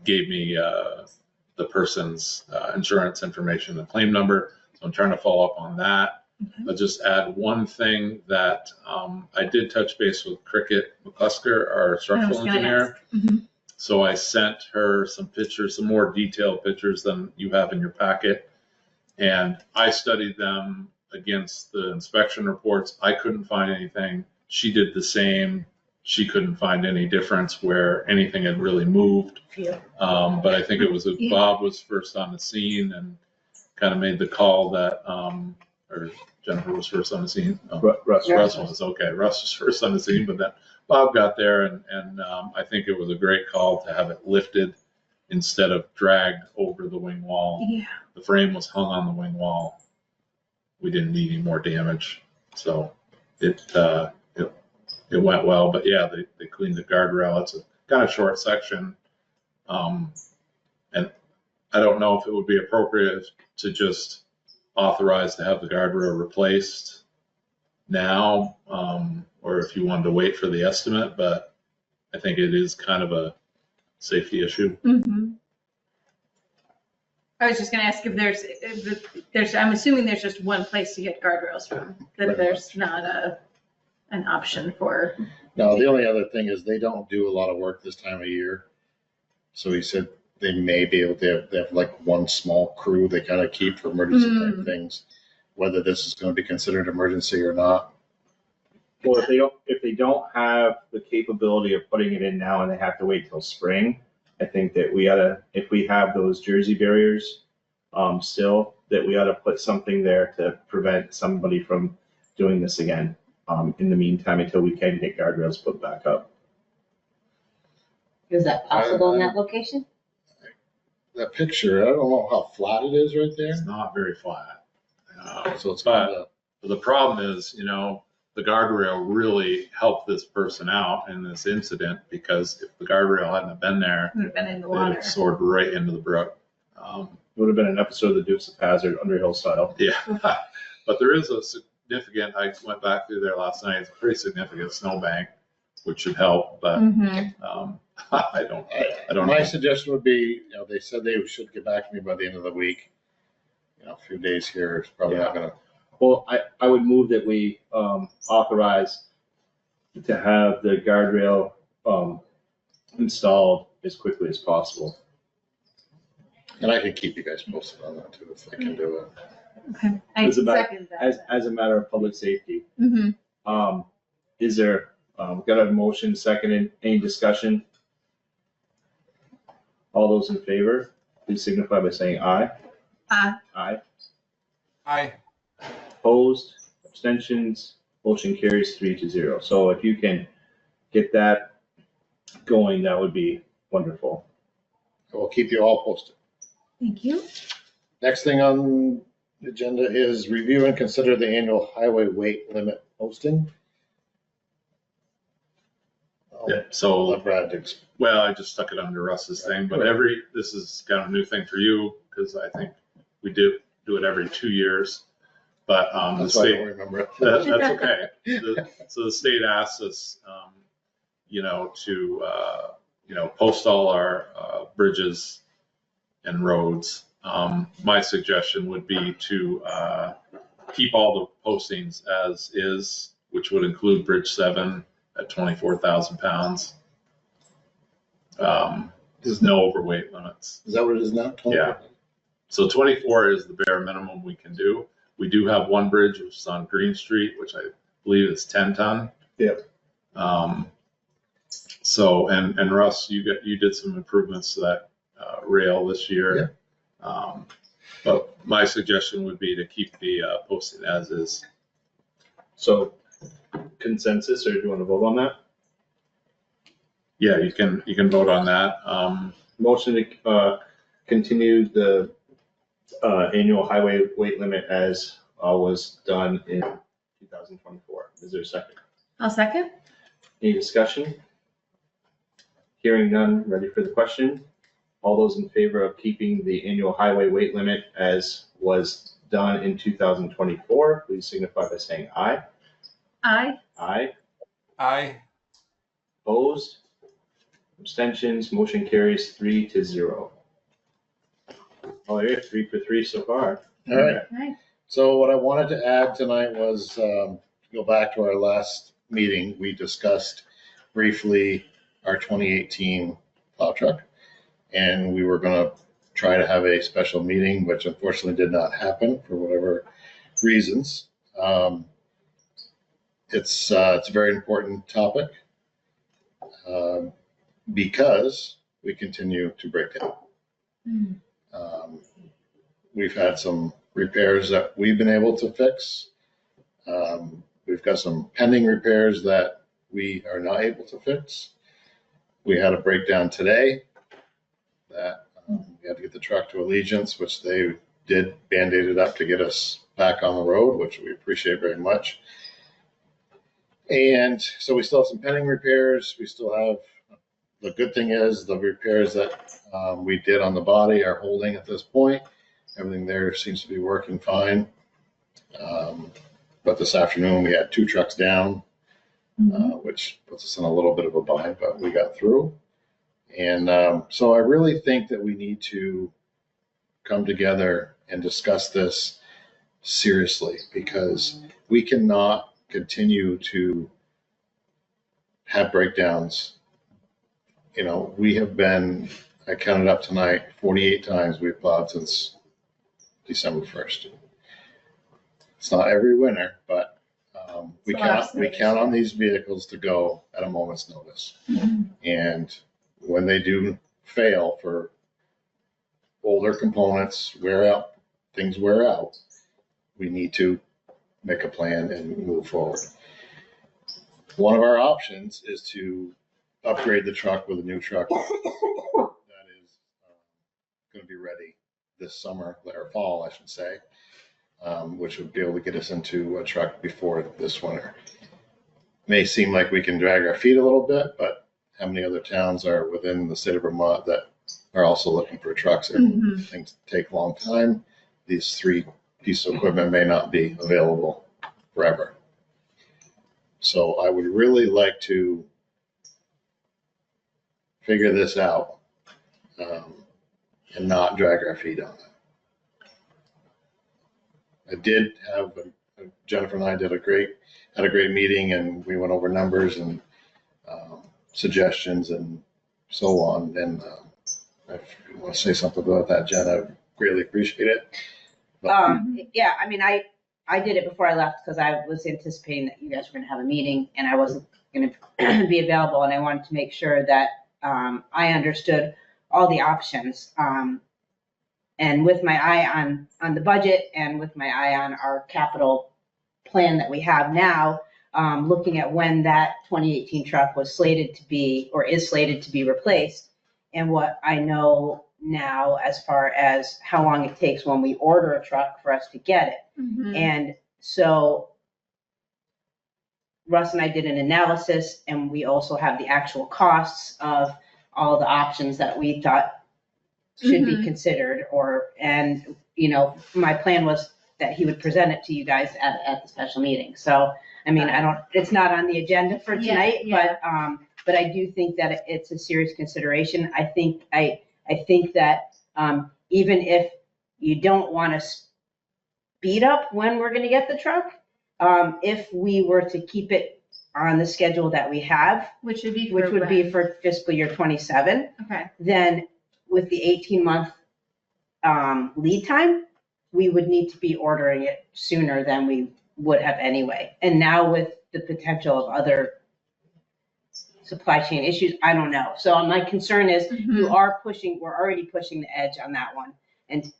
[SPEAKER 2] gave me the person's insurance information and claim number. So I'm trying to follow up on that.
[SPEAKER 10] Okay.
[SPEAKER 2] I'll just add one thing that I did touch base with Cricket McClusker, our structural engineer. So I sent her some pictures, some more detailed pictures than you have in your packet. And I studied them against the inspection reports. I couldn't find anything. She did the same. She couldn't find any difference where anything had really moved. But I think it was Bob was first on the scene and kind of made the call that, or Jennifer was first on the scene. Russ was, okay. Russ was first on the scene, but then Bob got there and I think it was a great call to have it lifted instead of dragged over the wing wall.
[SPEAKER 10] Yeah.
[SPEAKER 2] The frame was hung on the wing wall. We didn't need any more damage. So it went well, but yeah, they cleaned the guardrail. It's a kind of short section. And I don't know if it would be appropriate to just authorize to have the guardrail replaced now, or if you wanted to wait for the estimate, but I think it is kind of a safety issue.
[SPEAKER 10] I was just gonna ask if there's, I'm assuming there's just one place to get guardrails from, that there's not an option for.
[SPEAKER 3] No, the only other thing is they don't do a lot of work this time of year. So he said they may be able to have like one small crew they kind of keep for emergency type things, whether this is going to be considered emergency or not.
[SPEAKER 1] Or if they don't have the capability of putting it in now and they have to wait till spring, I think that we oughta, if we have those Jersey barriers still, that we ought to put something there to prevent somebody from doing this again in the meantime until we can get guardrails put back up.
[SPEAKER 5] Is that possible in that location?
[SPEAKER 3] That picture, I don't know how flat it is right there.
[SPEAKER 2] It's not very flat.
[SPEAKER 3] So it's
[SPEAKER 2] But the problem is, the guardrail really helped this person out in this incident, because if the guardrail hadn't have been there,
[SPEAKER 10] Would have been in the
[SPEAKER 2] they'd
[SPEAKER 10] water.
[SPEAKER 2] have soared right into the brook.
[SPEAKER 1] It would have been an episode of the Dukes of Hazzard, Underhill style.
[SPEAKER 2] Yeah, but there is a significant, I went back through there last night, it's a pretty significant snowbank, which should help, but I don't know.
[SPEAKER 3] My suggestion would be, they said they should get back to me by the end of the week. A few days here is probably not gonna.
[SPEAKER 1] Well, I would move that we authorize to have the guardrail installed as quickly as possible.
[SPEAKER 3] And I can keep you guys posted on that too, if I can do it.
[SPEAKER 10] Okay. I
[SPEAKER 1] It's about-
[SPEAKER 10] second that.
[SPEAKER 1] as a matter of public safety.
[SPEAKER 10] Mm-hmm.
[SPEAKER 1] Is there, got a motion, second, any discussion? All those in favor, please signify by saying aye. Aye.
[SPEAKER 11] Aye.
[SPEAKER 1] Opposed, abstentions, motion carries 3-0. So if you can get that going, that would be wonderful.
[SPEAKER 3] We'll keep you all posted.
[SPEAKER 10] Thank you.
[SPEAKER 3] Next thing on the agenda is review and consider the annual highway weight limit posting.
[SPEAKER 2] Yeah,
[SPEAKER 3] I'll
[SPEAKER 2] so,
[SPEAKER 3] let Brad do.
[SPEAKER 2] well, I just stuck it under Russ's thing, but this is kind of a new thing for you, because I think we do it every 2 years. But the
[SPEAKER 3] That's why I
[SPEAKER 2] state,
[SPEAKER 3] don't remember it.
[SPEAKER 2] that's okay. So the state asks us, to, post all our bridges and roads. My suggestion would be to keep all the postings as is, which would include Bridge 7 at 24,000 pounds. There's no overweight limits.
[SPEAKER 3] Is that what it is now?
[SPEAKER 2] Yeah. So 24 is the bare minimum we can do. We do have one bridge, which is on Green Street, which I believe is 10 ton.
[SPEAKER 1] Yep.
[SPEAKER 2] So, and Russ, you did some improvements to that rail this year. But my suggestion would be to keep the posting as is.
[SPEAKER 1] So consensus, or do you want to vote on that?
[SPEAKER 2] Yeah, you can vote on that.
[SPEAKER 1] Motion to continue the annual highway weight limit as was done in 2024. Is there a second?
[SPEAKER 10] I'll second.
[SPEAKER 1] Any discussion? Hearing none, ready for the question? All those in favor of keeping the annual highway weight limit as was done in 2024, please signify by saying aye.
[SPEAKER 10] Aye.
[SPEAKER 1] Aye.
[SPEAKER 11] Aye.
[SPEAKER 1] Opposed? Abstentions? Motion carries 3-0. Oh, you're 3 for 3 so far.
[SPEAKER 3] All right.
[SPEAKER 10] Aye.
[SPEAKER 3] So what I wanted to add tonight was, to go back to our last meeting, we discussed briefly our 2018 plow truck. And we were gonna try to have a special meeting, which unfortunately did not happen for whatever reasons. It's a very important topic, because we continue to break down. We've had some repairs that we've been able to fix. We've got some pending repairs that we are not able to fix. We had a breakdown today that we had to get the truck to Allegiance, which they did Band-Aid it up to get us back on the road, which we appreciate very much. And so we still have some pending repairs. We still have, the good thing is the repairs that we did on the body are holding at this point. Everything there seems to be working fine. But this afternoon we had 2 trucks down, which puts us in a little bit of a bind, but we got through. And so I really think that we need to come together and discuss this seriously, because we cannot continue to have breakdowns. You know, we have been, I counted up tonight, 48 times we've plowed since December 1st. It's not every winter, but we count on these vehicles to go at a moment's notice. And when they do fail for older components, things wear out, we need to make a plan and move forward. One of our options is to upgrade the truck with a new truck that is going to be ready this summer, or fall, I should say, which would be able to get us into a truck before this winter. May seem like we can drag our feet a little bit, but how many other towns are within the state of Vermont that are also looking for trucks? Things take a long time. These 3 pieces of equipment may not be available forever. So I would really like to figure this out and not drag our feet on it. I did have, Jennifer and I had a great meeting, and we went over numbers and suggestions and so on. And if you want to say something about that, Jen, I greatly appreciate it.
[SPEAKER 5] Yeah, I mean, I did it before I left because I was anticipating that you guys were gonna have a meeting and I wasn't gonna be available, and I wanted to make sure that I understood all the options. And with my eye on the budget and with my eye on our capital plan that we have now, looking at when that 2018 truck was slated to be, or is slated to be replaced, and what I know now as far as how long it takes when we order a truck for us to get it.
[SPEAKER 10] Mhm.
[SPEAKER 5] And so Russ and I did an analysis, and we also have the actual costs of all the options that we thought should be considered, and my plan was that he would present it to you guys at the special meeting. So, I mean, it's not on the agenda for tonight,
[SPEAKER 10] Yeah.
[SPEAKER 5] but I do think that it's a serious consideration. I think that even if you don't want to speed up when we're going to get the truck, if we were to keep it on the schedule that we have,
[SPEAKER 10] Which would be
[SPEAKER 5] for fiscal year 27,
[SPEAKER 10] okay.
[SPEAKER 5] then with the 18-month lead time, we would need to be ordering it sooner than we would have anyway. And now with the potential of other supply chain issues, I don't know. So my concern is we're already pushing the edge on that one.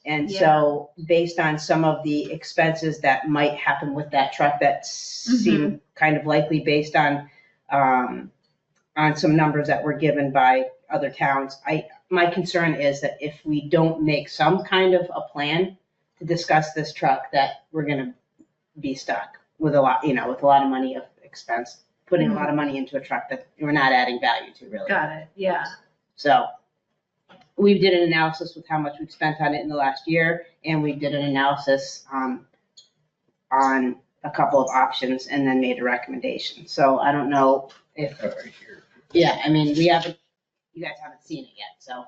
[SPEAKER 5] And so based on some of the expenses that might happen with that truck that seem kind of likely based on some numbers that were given by other towns, my concern is that if we don't make some kind of a plan to discuss this truck, that we're gonna be stuck with a lot of money of expense, putting a lot of money into a truck that we're not adding value to, really.
[SPEAKER 10] Got it. Yeah.
[SPEAKER 5] So we did an analysis with how much we've spent on it in the last year, and we did an analysis on a couple of options and then made a recommendation. So I don't know if, I mean, you guys haven't seen it yet, so.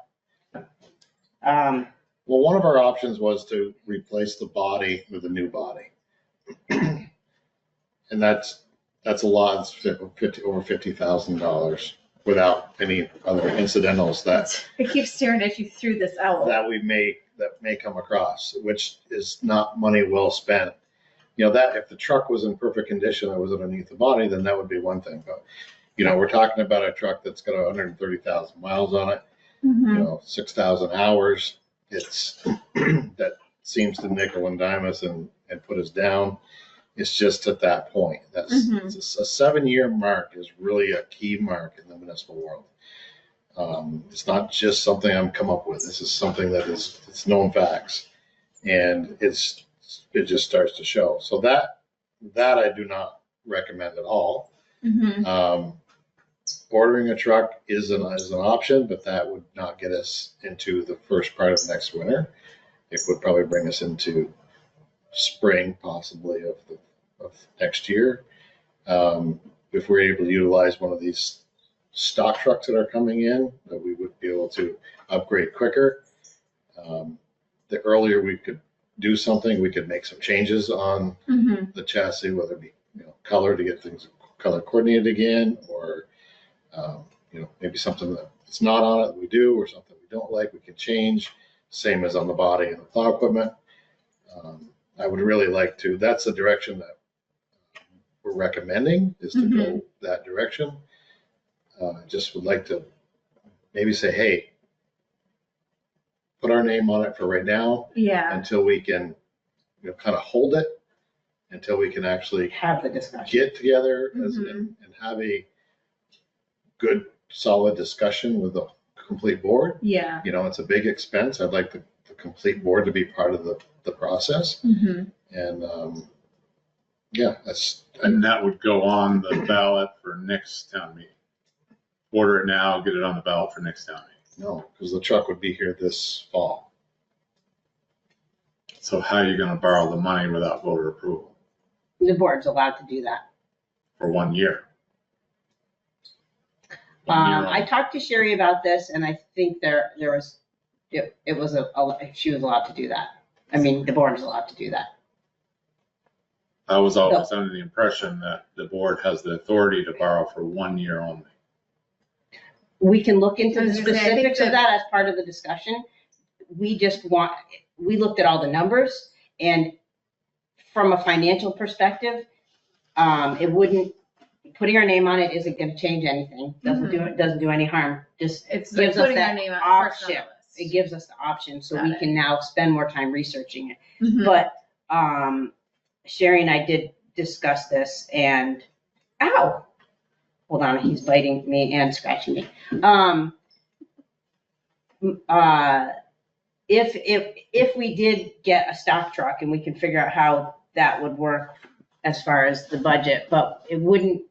[SPEAKER 3] Well, one of our options was to replace the body with a new body. And that's a lot, it's over $50,000 without any other incidentals that
[SPEAKER 10] It keeps staring at you through this owl.
[SPEAKER 3] that may come across, which is not money well spent. That if the truck was in perfect condition, that was underneath the body, then that would be one thing. But, we're talking about a truck that's got 130,000 miles on it, 6,000 hours. It's that seems to nickel and dime us and put us down. It's just at that point. That's it's a 7-year mark is really a key mark in the municipal world. It's not just something I'm come up with. This is something it's known facts, and it just starts to show. So that I do not recommend at all. Ordering a truck is an option, but that would not get us into the first part of next winter. It would probably bring us into spring, possibly of next year. If we're able to utilize one of these stock trucks that are coming in, that we would be able to upgrade quicker. The earlier we could do something, we could make some changes on the chassis, whether it be color to get things color coordinated again, or maybe something that's not on it we do, or something we don't like we can change. Same as on the body and the plow equipment. I would really like to. That's the direction that we're recommending, is to go that direction. Just would like to maybe say, hey, put our name on it for right now.
[SPEAKER 10] Yeah.
[SPEAKER 3] Until we can, kind of hold it, until we can actually
[SPEAKER 5] have the discussion,
[SPEAKER 3] get together and have a good, solid discussion with the complete board.
[SPEAKER 10] Yeah.
[SPEAKER 3] It's a big expense. I'd like the complete board to be part of the process. And
[SPEAKER 2] And that would go on the ballot for next town meeting. Order it now, get it on the ballot for next town meeting.
[SPEAKER 3] No, because the truck would be here this fall.
[SPEAKER 2] So how are you gonna borrow the money without voter approval
[SPEAKER 5] the board's allowed to do that.
[SPEAKER 2] for 1 year?
[SPEAKER 5] I talked to Sherry about this, and I think she was allowed to do that. I mean, the board is allowed to do that.
[SPEAKER 2] I was always under the impression that the board has the authority to borrow for 1 year only.
[SPEAKER 5] We can look into the
[SPEAKER 10] I was gonna say, I think
[SPEAKER 5] specifics of that as part of the discussion. We looked at all the numbers, And from a financial perspective, it wouldn't, putting our name on it isn't gonna change anything. Doesn't do any harm. Just
[SPEAKER 10] It's like
[SPEAKER 5] gives us
[SPEAKER 10] putting our
[SPEAKER 5] that
[SPEAKER 10] name on first on the
[SPEAKER 5] option.
[SPEAKER 10] list.
[SPEAKER 5] It gives us the option, so
[SPEAKER 10] Got
[SPEAKER 5] we
[SPEAKER 10] it.
[SPEAKER 5] can now spend more time researching it.
[SPEAKER 10] Mhm.
[SPEAKER 5] But, Sherry and I did discuss this and, ow! Hold on, he's biting me and scratching me. If we did get a stock truck and we can figure out how that would work as far as the budget, but it wouldn't,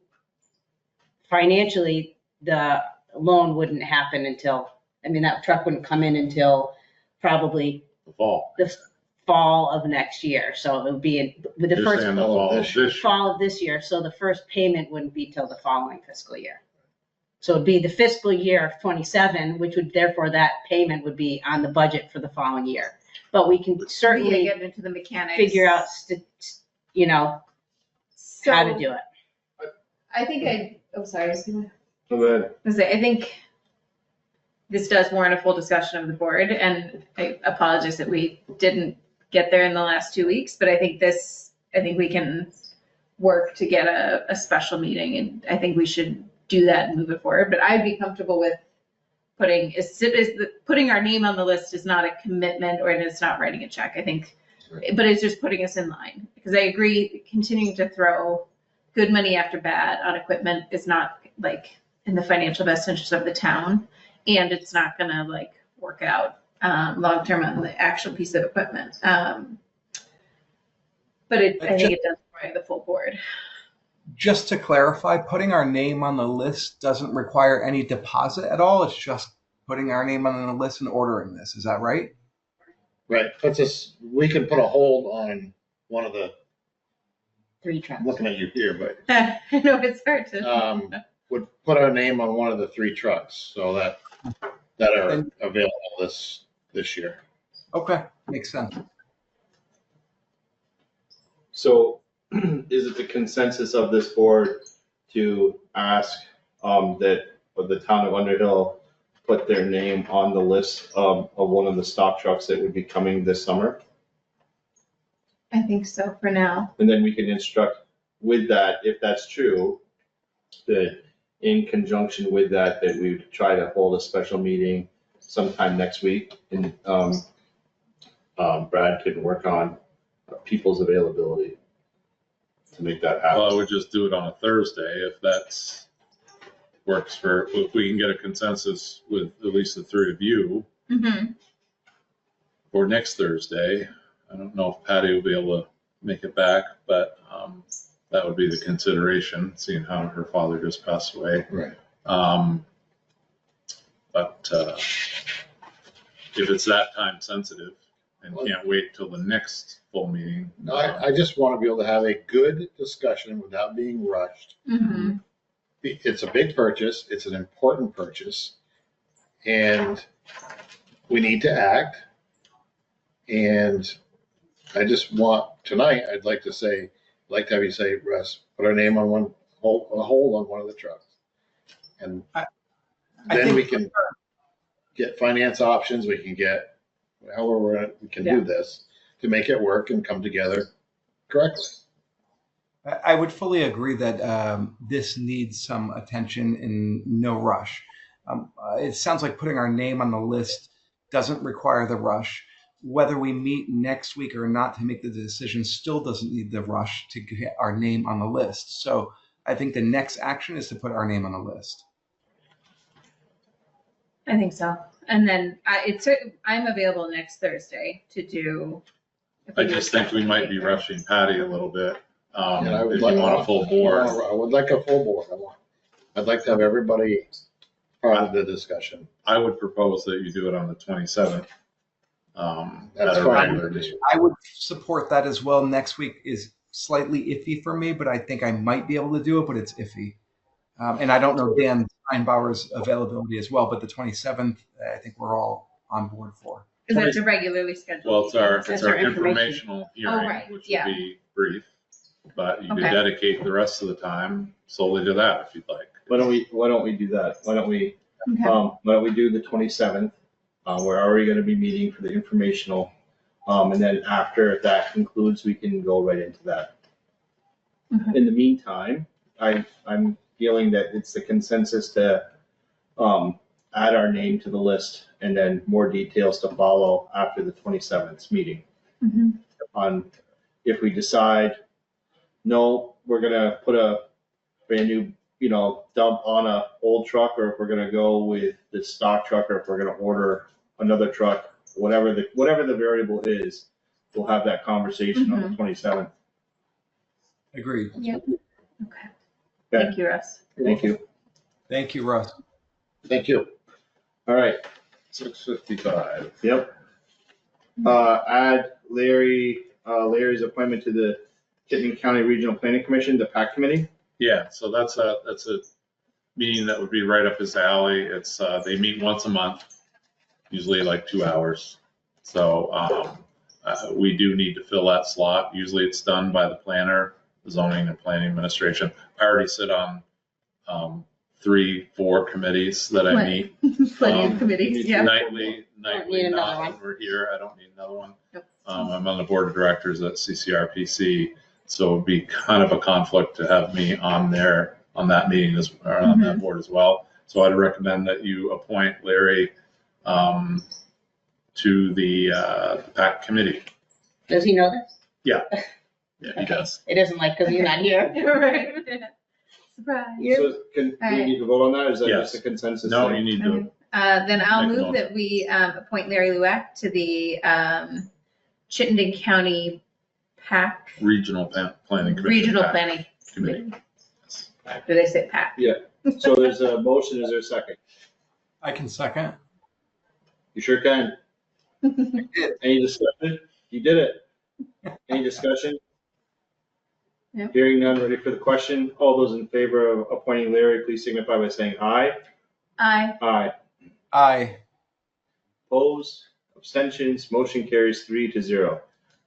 [SPEAKER 5] financially, the loan wouldn't happen until, I mean, that truck wouldn't come in until probably
[SPEAKER 2] The fall.
[SPEAKER 5] the fall of next year. So it would be with the
[SPEAKER 2] You're
[SPEAKER 5] first
[SPEAKER 2] saying the fall of this year.
[SPEAKER 5] fall of this year. So the first payment wouldn't be till the following fiscal year. So it'd be the fiscal year of 27, which would therefore that payment would be on the budget for the following year. But we can
[SPEAKER 10] We
[SPEAKER 5] certainly
[SPEAKER 10] get into the mechanics.
[SPEAKER 5] figure out, how to do it.
[SPEAKER 10] I think sorry.
[SPEAKER 1] Go ahead.
[SPEAKER 10] I think this does warrant a full discussion of the board, and I apologize that we didn't get there in the last 2 weeks, but I think we can work to get a special meeting, and I think we should do that and move it forward. But I'd be comfortable with putting our name on the list is not a commitment, or it's not writing a check, I think, but it's just putting us in line. Because I agree, continuing to throw good money after bad on equipment is not like in the financial best interest of the town, and it's not gonna like work out long-term on the actual piece of equipment. But I think it does require the full board.
[SPEAKER 11] Just to clarify, putting our name on the list doesn't require any deposit at all. It's just putting our name on the list and ordering this. Is that right?
[SPEAKER 3] Right, we can put a hold on one of the,
[SPEAKER 5] 3 trucks.
[SPEAKER 3] I'm looking at you here, but
[SPEAKER 10] I know it's hard to.
[SPEAKER 3] would put our name on one of the 3 trucks so that are available this year.
[SPEAKER 11] Okay, makes sense.
[SPEAKER 1] So is it the consensus of this board to ask that the town of Underhill put their name on the list of one of the stock trucks that would be coming this summer?
[SPEAKER 10] I think so for now.
[SPEAKER 1] And then we can instruct with that, if that's true, that in conjunction with that we would try to hold a special meeting sometime next week. And Brad can work on people's availability to make that happen.
[SPEAKER 2] Well, I would just do it on a Thursday if that's works if we can get a consensus with at least the 3 of you
[SPEAKER 10] Mm-hmm.
[SPEAKER 2] for next Thursday. I don't know if Patty will be able to make it back, but that would be the consideration, seeing how her father just passed away.
[SPEAKER 3] Right.
[SPEAKER 2] But if it's that time sensitive and can't wait till the next full meeting.
[SPEAKER 3] No, I just want to be able to have a good discussion without being rushed.
[SPEAKER 10] Mm-hmm.
[SPEAKER 3] It's a big purchase, it's an important purchase, and we need to act. And I just want, tonight, I'd like to have you say, Russ, put our name on a hold on one of the trucks. And then we can get finance options, we can get, however we can do this to make it work and come together correctly.
[SPEAKER 11] I would fully agree that this needs some attention and no rush. It sounds like putting our name on the list doesn't require the rush. Whether we meet next week or not to make the decision still doesn't need the rush to get our name on the list. So I think the next action is to put our name on the list.
[SPEAKER 10] I think so. And then I'm available next Thursday to do.
[SPEAKER 2] I just think we might be rushing Patty a little bit.
[SPEAKER 3] And I would
[SPEAKER 2] If
[SPEAKER 3] like
[SPEAKER 2] you want a full board.
[SPEAKER 3] I would like a full board. I'd like to have everybody part of the discussion.
[SPEAKER 2] I would propose that you do it on the 27th.
[SPEAKER 3] That's
[SPEAKER 2] at a
[SPEAKER 3] fine.
[SPEAKER 2] regular date.
[SPEAKER 11] I would support that as well. Next week is slightly iffy for me, but I think I might be able to do it, but it's iffy. And I don't know Dan Steinbauer's availability as well, but the 27th, I think we're all on board for.
[SPEAKER 10] Because that's a regularly scheduled.
[SPEAKER 2] Well, it's our
[SPEAKER 5] our
[SPEAKER 2] informational hearing,
[SPEAKER 10] right,
[SPEAKER 2] which
[SPEAKER 10] yeah.
[SPEAKER 2] will be brief, but you could
[SPEAKER 10] Okay.
[SPEAKER 2] dedicate the rest of the time solely to that if you'd like.
[SPEAKER 1] Why don't we do that? Why don't we
[SPEAKER 10] Okay.
[SPEAKER 1] do the 27th? We're already going to be meeting for the informational. And then after that concludes, we can go right into that.
[SPEAKER 10] Mhm.
[SPEAKER 1] In the meantime, I'm feeling that it's the consensus to add our name to the list and then more details to follow after the 27th meeting.
[SPEAKER 10] Mhm.
[SPEAKER 1] On if we decide, no, we're gonna put a brand new, dump on a old truck, or if we're gonna go with the stock truck, or if we're gonna order another truck, whatever the variable is, we'll have that conversation on the 27th.
[SPEAKER 11] Agreed.
[SPEAKER 10] Yep. Okay. Thank you, Russ.
[SPEAKER 1] Thank you.
[SPEAKER 11] Thank you, Russ.
[SPEAKER 3] Thank you.
[SPEAKER 1] All right,
[SPEAKER 2] 6:55.
[SPEAKER 1] yep. Add Larry's appointment to the Chittenden County Regional Planning Commission, the PAC committee.
[SPEAKER 2] Yeah, so that's a meeting that would be right up his alley. It's, they meet once a month, usually like 2 hours. So, we do need to fill that slot. Usually it's done by the planner, the zoning and planning administration. I already sit on, 3-4 committees that I meet.
[SPEAKER 10] Plenty of committees, yeah.
[SPEAKER 2] Nightly,
[SPEAKER 5] need another
[SPEAKER 2] not
[SPEAKER 5] one.
[SPEAKER 2] when we're here. I don't need another one.
[SPEAKER 10] Nope.
[SPEAKER 2] I'm on the board of directors at CCRPC, so it'd be kind of a conflict to have me on there, on that meeting, or on that board as well. So I'd recommend that you appoint Larry to the PAC committee.
[SPEAKER 5] Does he know this?
[SPEAKER 2] Yeah, he does.
[SPEAKER 5] It isn't like, because he's not here.
[SPEAKER 10] Right. Surprise.
[SPEAKER 1] So can we need to vote on that, or is that
[SPEAKER 2] Yes.
[SPEAKER 1] just a consensus?
[SPEAKER 2] No,
[SPEAKER 1] thing?
[SPEAKER 2] you need to,
[SPEAKER 10] Then I'll
[SPEAKER 2] Make a
[SPEAKER 10] move that we appoint Larry Lueck to the Chittenden County PAC,
[SPEAKER 2] regional planning commission.
[SPEAKER 10] Regional
[SPEAKER 2] PAC
[SPEAKER 10] Planning.
[SPEAKER 2] Committee.
[SPEAKER 10] Did I say PAC?
[SPEAKER 1] So there's a motion, is there a second?
[SPEAKER 11] I can second.
[SPEAKER 1] You sure can. Any discussion? You did it. Any discussion?
[SPEAKER 10] Yep.
[SPEAKER 1] Hearing none, ready for the question. All those in favor of appointing Larry, please signify by saying aye.
[SPEAKER 10] Aye.
[SPEAKER 1] Aye.
[SPEAKER 11] Aye.
[SPEAKER 1] Opposed? Abstentions? Motion carries 3-0.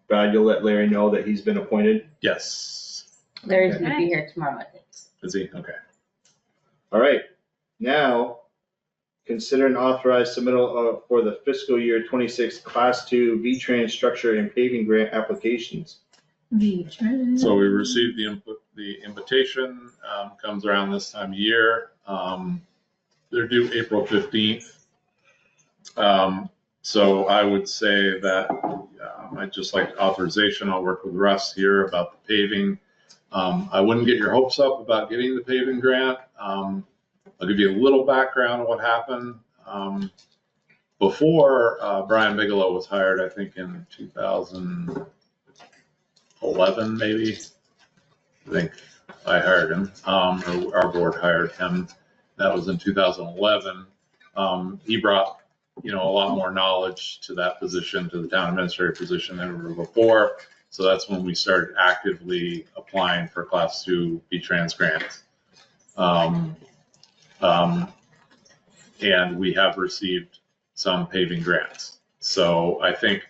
[SPEAKER 1] Brad, you'll let Larry know that he's been appointed.
[SPEAKER 2] Yes.
[SPEAKER 5] Larry's gonna be here tomorrow, I think.
[SPEAKER 2] Is he? Okay.
[SPEAKER 1] All right. Now, consider and authorize submittal for the fiscal year 26 Class 2 VTRANS structure and paving grant applications.
[SPEAKER 10] VTRANS.
[SPEAKER 2] So we received the invitation, comes around this time of year. They're due April 15th. So I would say that I'd just like authorization. I'll work with Russ here about the paving. I wouldn't get your hopes up about getting the paving grant. I'll give you a little background on what happened. Before Brian Bigelow was hired, I think in 2011, maybe. I think I hired him, or our board hired him. That was in 2011. He brought, a lot more knowledge to that position, to the town administrator position than ever before. So that's when we started actively applying for Class 2 VTRANS grants. And we have received some paving grants. So I think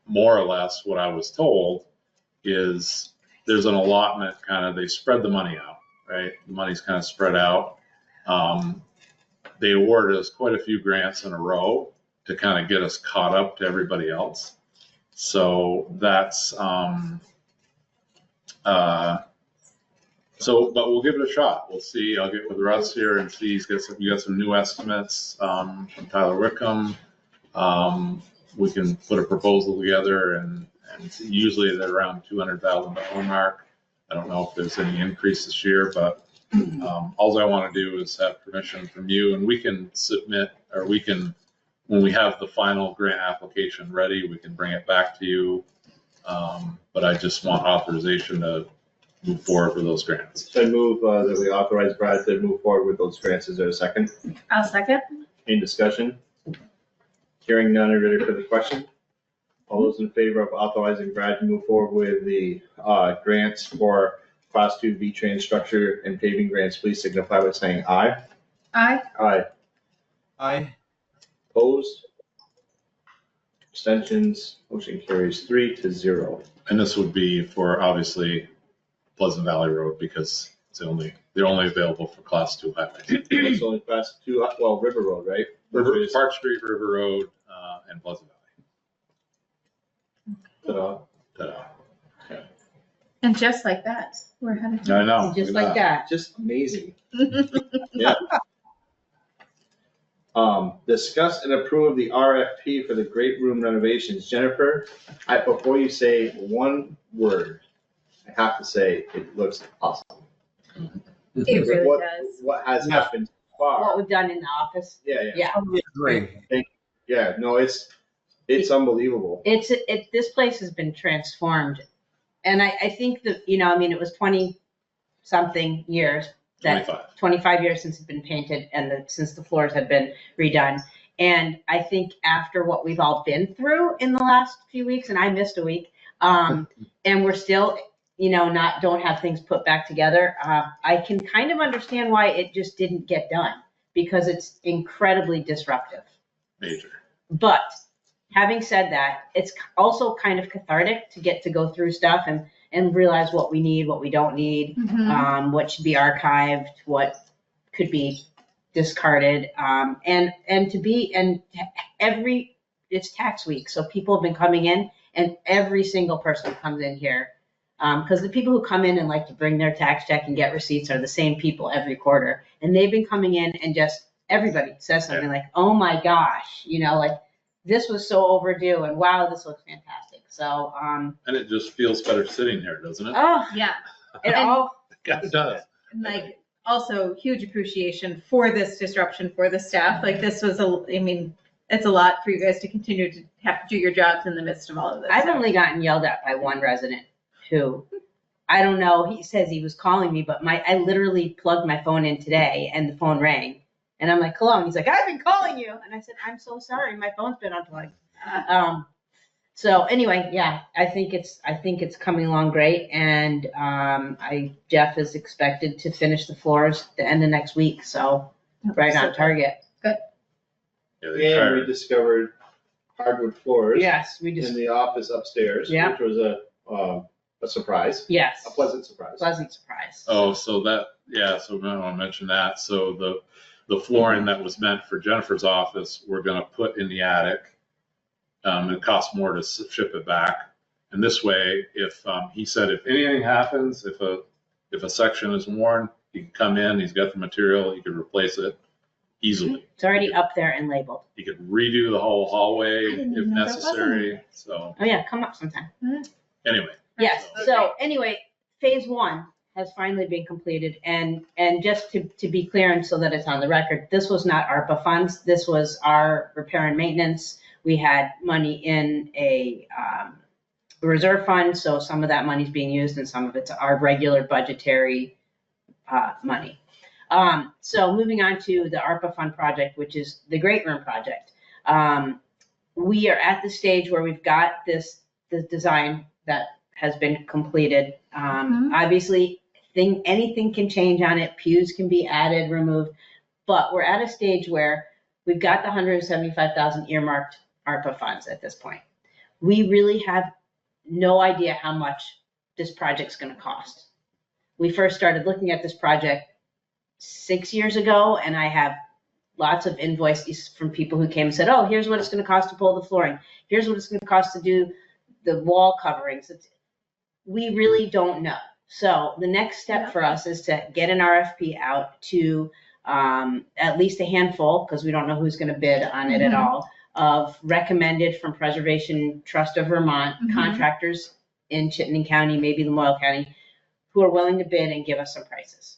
[SPEAKER 2] more or less what I was told is there's an allotment, they spread the money out, right? The money's kind of spread out. They awarded us quite a few grants in a row to kind of get us caught up to everybody else. So that's, but we'll give it a shot. We'll see. I'll get with Russ here and see. We got some new estimates from Tyler Wickham. We can put a proposal together, and usually they're around $200,000 mark. I don't know if there's any increase this year, but all I want to do is have permission from you, and we can submit, or we can, when we have the final grant application ready, we can bring it back to you. But I just want authorization to move forward with those grants.
[SPEAKER 1] So I move that we authorize Brad to move forward with those grants. Is there a second?
[SPEAKER 10] I'll second.
[SPEAKER 1] Any discussion? Hearing none, are ready for the question? All those in favor of authorizing Brad to move forward with the grants for Class 2 VTRANS structure and paving grants, please signify by saying aye.
[SPEAKER 10] Aye.
[SPEAKER 1] Aye.
[SPEAKER 11] Aye.
[SPEAKER 1] Opposed? Abstentions? Motion carries 3-0.
[SPEAKER 2] And this would be for obviously Pleasant Valley Road, because they're only available for Class 2 highways.
[SPEAKER 1] It's only Class 2, River Road, right?
[SPEAKER 2] Park Street, River Road, and Pleasant Valley.
[SPEAKER 1] Ta-da.
[SPEAKER 2] Ta-da.
[SPEAKER 10] And just like that, we're ahead of
[SPEAKER 2] I
[SPEAKER 10] time.
[SPEAKER 2] know.
[SPEAKER 5] Just
[SPEAKER 2] look at
[SPEAKER 5] like that.
[SPEAKER 1] Just amazing. Discuss and approve the RFP for the great room renovations. Jennifer, before you say one word, I have to say, it looks awesome.
[SPEAKER 10] It really
[SPEAKER 1] What-
[SPEAKER 10] does.
[SPEAKER 1] What has happened so far?
[SPEAKER 5] What we've done in the office.
[SPEAKER 1] Yeah.
[SPEAKER 5] Yeah.
[SPEAKER 11] Agree.
[SPEAKER 1] Yeah, no, it's unbelievable.
[SPEAKER 5] This place has been transformed. And I think that, you know, I mean, it was 20-something years, 25 years since it's been painted and since the floors had been redone. And I think after what we've all been through in the last few weeks, and I missed a week, and we're still, you know, don't have things put back together, I can kind of understand why it just didn't get done, because it's incredibly disruptive.
[SPEAKER 2] Major.
[SPEAKER 5] But having said that, it's also kind of cathartic to get to go through stuff and realize what we need, what we don't need, what should be archived, what could be discarded, and it's tax week, so people have been coming in, and every single person who comes in here, because the people who come in and like to bring their tax check and get receipts are the same people every quarter, and they've been coming in and just everybody says something like, "Oh my gosh," you know, like, this was so overdue, and wow, this looks fantastic. So,
[SPEAKER 2] And it just feels better sitting here, doesn't it?
[SPEAKER 5] oh,
[SPEAKER 10] Yeah.
[SPEAKER 5] it all,
[SPEAKER 2] It does.
[SPEAKER 10] And like, also huge appreciation for this disruption for the staff. Like, this was it's a lot for you guys to continue to have to do your jobs in the midst of all of this.
[SPEAKER 5] I've only gotten yelled at by one resident who, I don't know, he says he was calling me, but I literally plugged my phone in today and the phone rang. And I'm like, hello. And he's like, I've been calling you. And I said, I'm so sorry. My phone's been unplugged. So anyway, yeah, I think it's coming along great. And Jeff is expected to finish the floors the end of next week. So right on target.
[SPEAKER 2] Yeah,
[SPEAKER 1] And we discovered hardwood floors.
[SPEAKER 5] Yes, we
[SPEAKER 1] In
[SPEAKER 5] just,
[SPEAKER 1] the office upstairs,
[SPEAKER 5] Yeah.
[SPEAKER 1] which was a surprise,
[SPEAKER 5] yes.
[SPEAKER 1] a pleasant surprise.
[SPEAKER 5] Pleasant surprise.
[SPEAKER 2] Oh, so I want to mention that. So the flooring that was meant for Jennifer's office, we're going to put in the attic. It costs more to ship it back. And this way, he said, if anything happens, if a section is worn, he can come in, he's got the material, he could replace it easily.
[SPEAKER 5] It's already up there and labeled.
[SPEAKER 2] He could redo the whole hallway
[SPEAKER 10] I didn't
[SPEAKER 2] if
[SPEAKER 10] even know that wasn't
[SPEAKER 2] necessary. So
[SPEAKER 5] Oh yeah, come up sometime.
[SPEAKER 2] anyway.
[SPEAKER 5] Yes, so anyway, phase one has finally been completed, and just to be clear, and so that it's on the record, this was not ARPA funds, this was our repair and maintenance. We had money in a reserve fund, so some of that money's being used and some of it's our regular budgetary money. So moving on to the ARPA fund project, which is the Great Room project. We are at the stage where we've got the design that has been completed. Obviously, anything can change on it. Pews can be added, removed, but we're at a stage where we've got the $175,000 earmarked ARPA funds at this point. We really have no idea how much this project's going to cost. We first started looking at this project 6 years ago, and I have lots of invoices from people who came and said, oh, here's what it's going to cost to pull the flooring. Here's what it's going to cost to do the wall coverings. We really don't know. So the next step for us is to get an RFP out to at least a handful, because we don't know who's going to bid on it at all, of recommended from Preservation Trust of Vermont contractors in Chittenden County, maybe Lamoille County, who are willing to bid and give us some prices.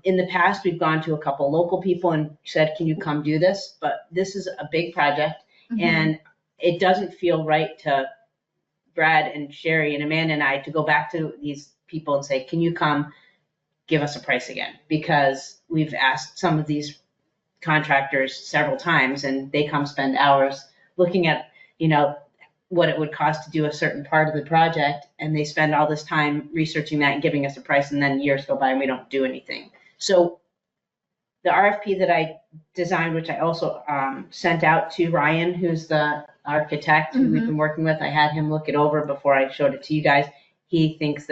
[SPEAKER 5] In the past, we've gone to a couple local people and said, can you come do this? But this is a big project, and it doesn't feel right to Brad and Sherry and Amanda and I to go back to these people and say, can you come give us a price again? Because we've asked some of these contractors several times, and they come spend hours looking at, what it would cost to do a certain part of the project, and they spend all this time researching that and giving us a price, and then years go by and we don't do anything. So the RFP that I designed, which I also sent out to Ryan, who's the architect who we've been working with, I had him look it over before I showed it to you guys. He thinks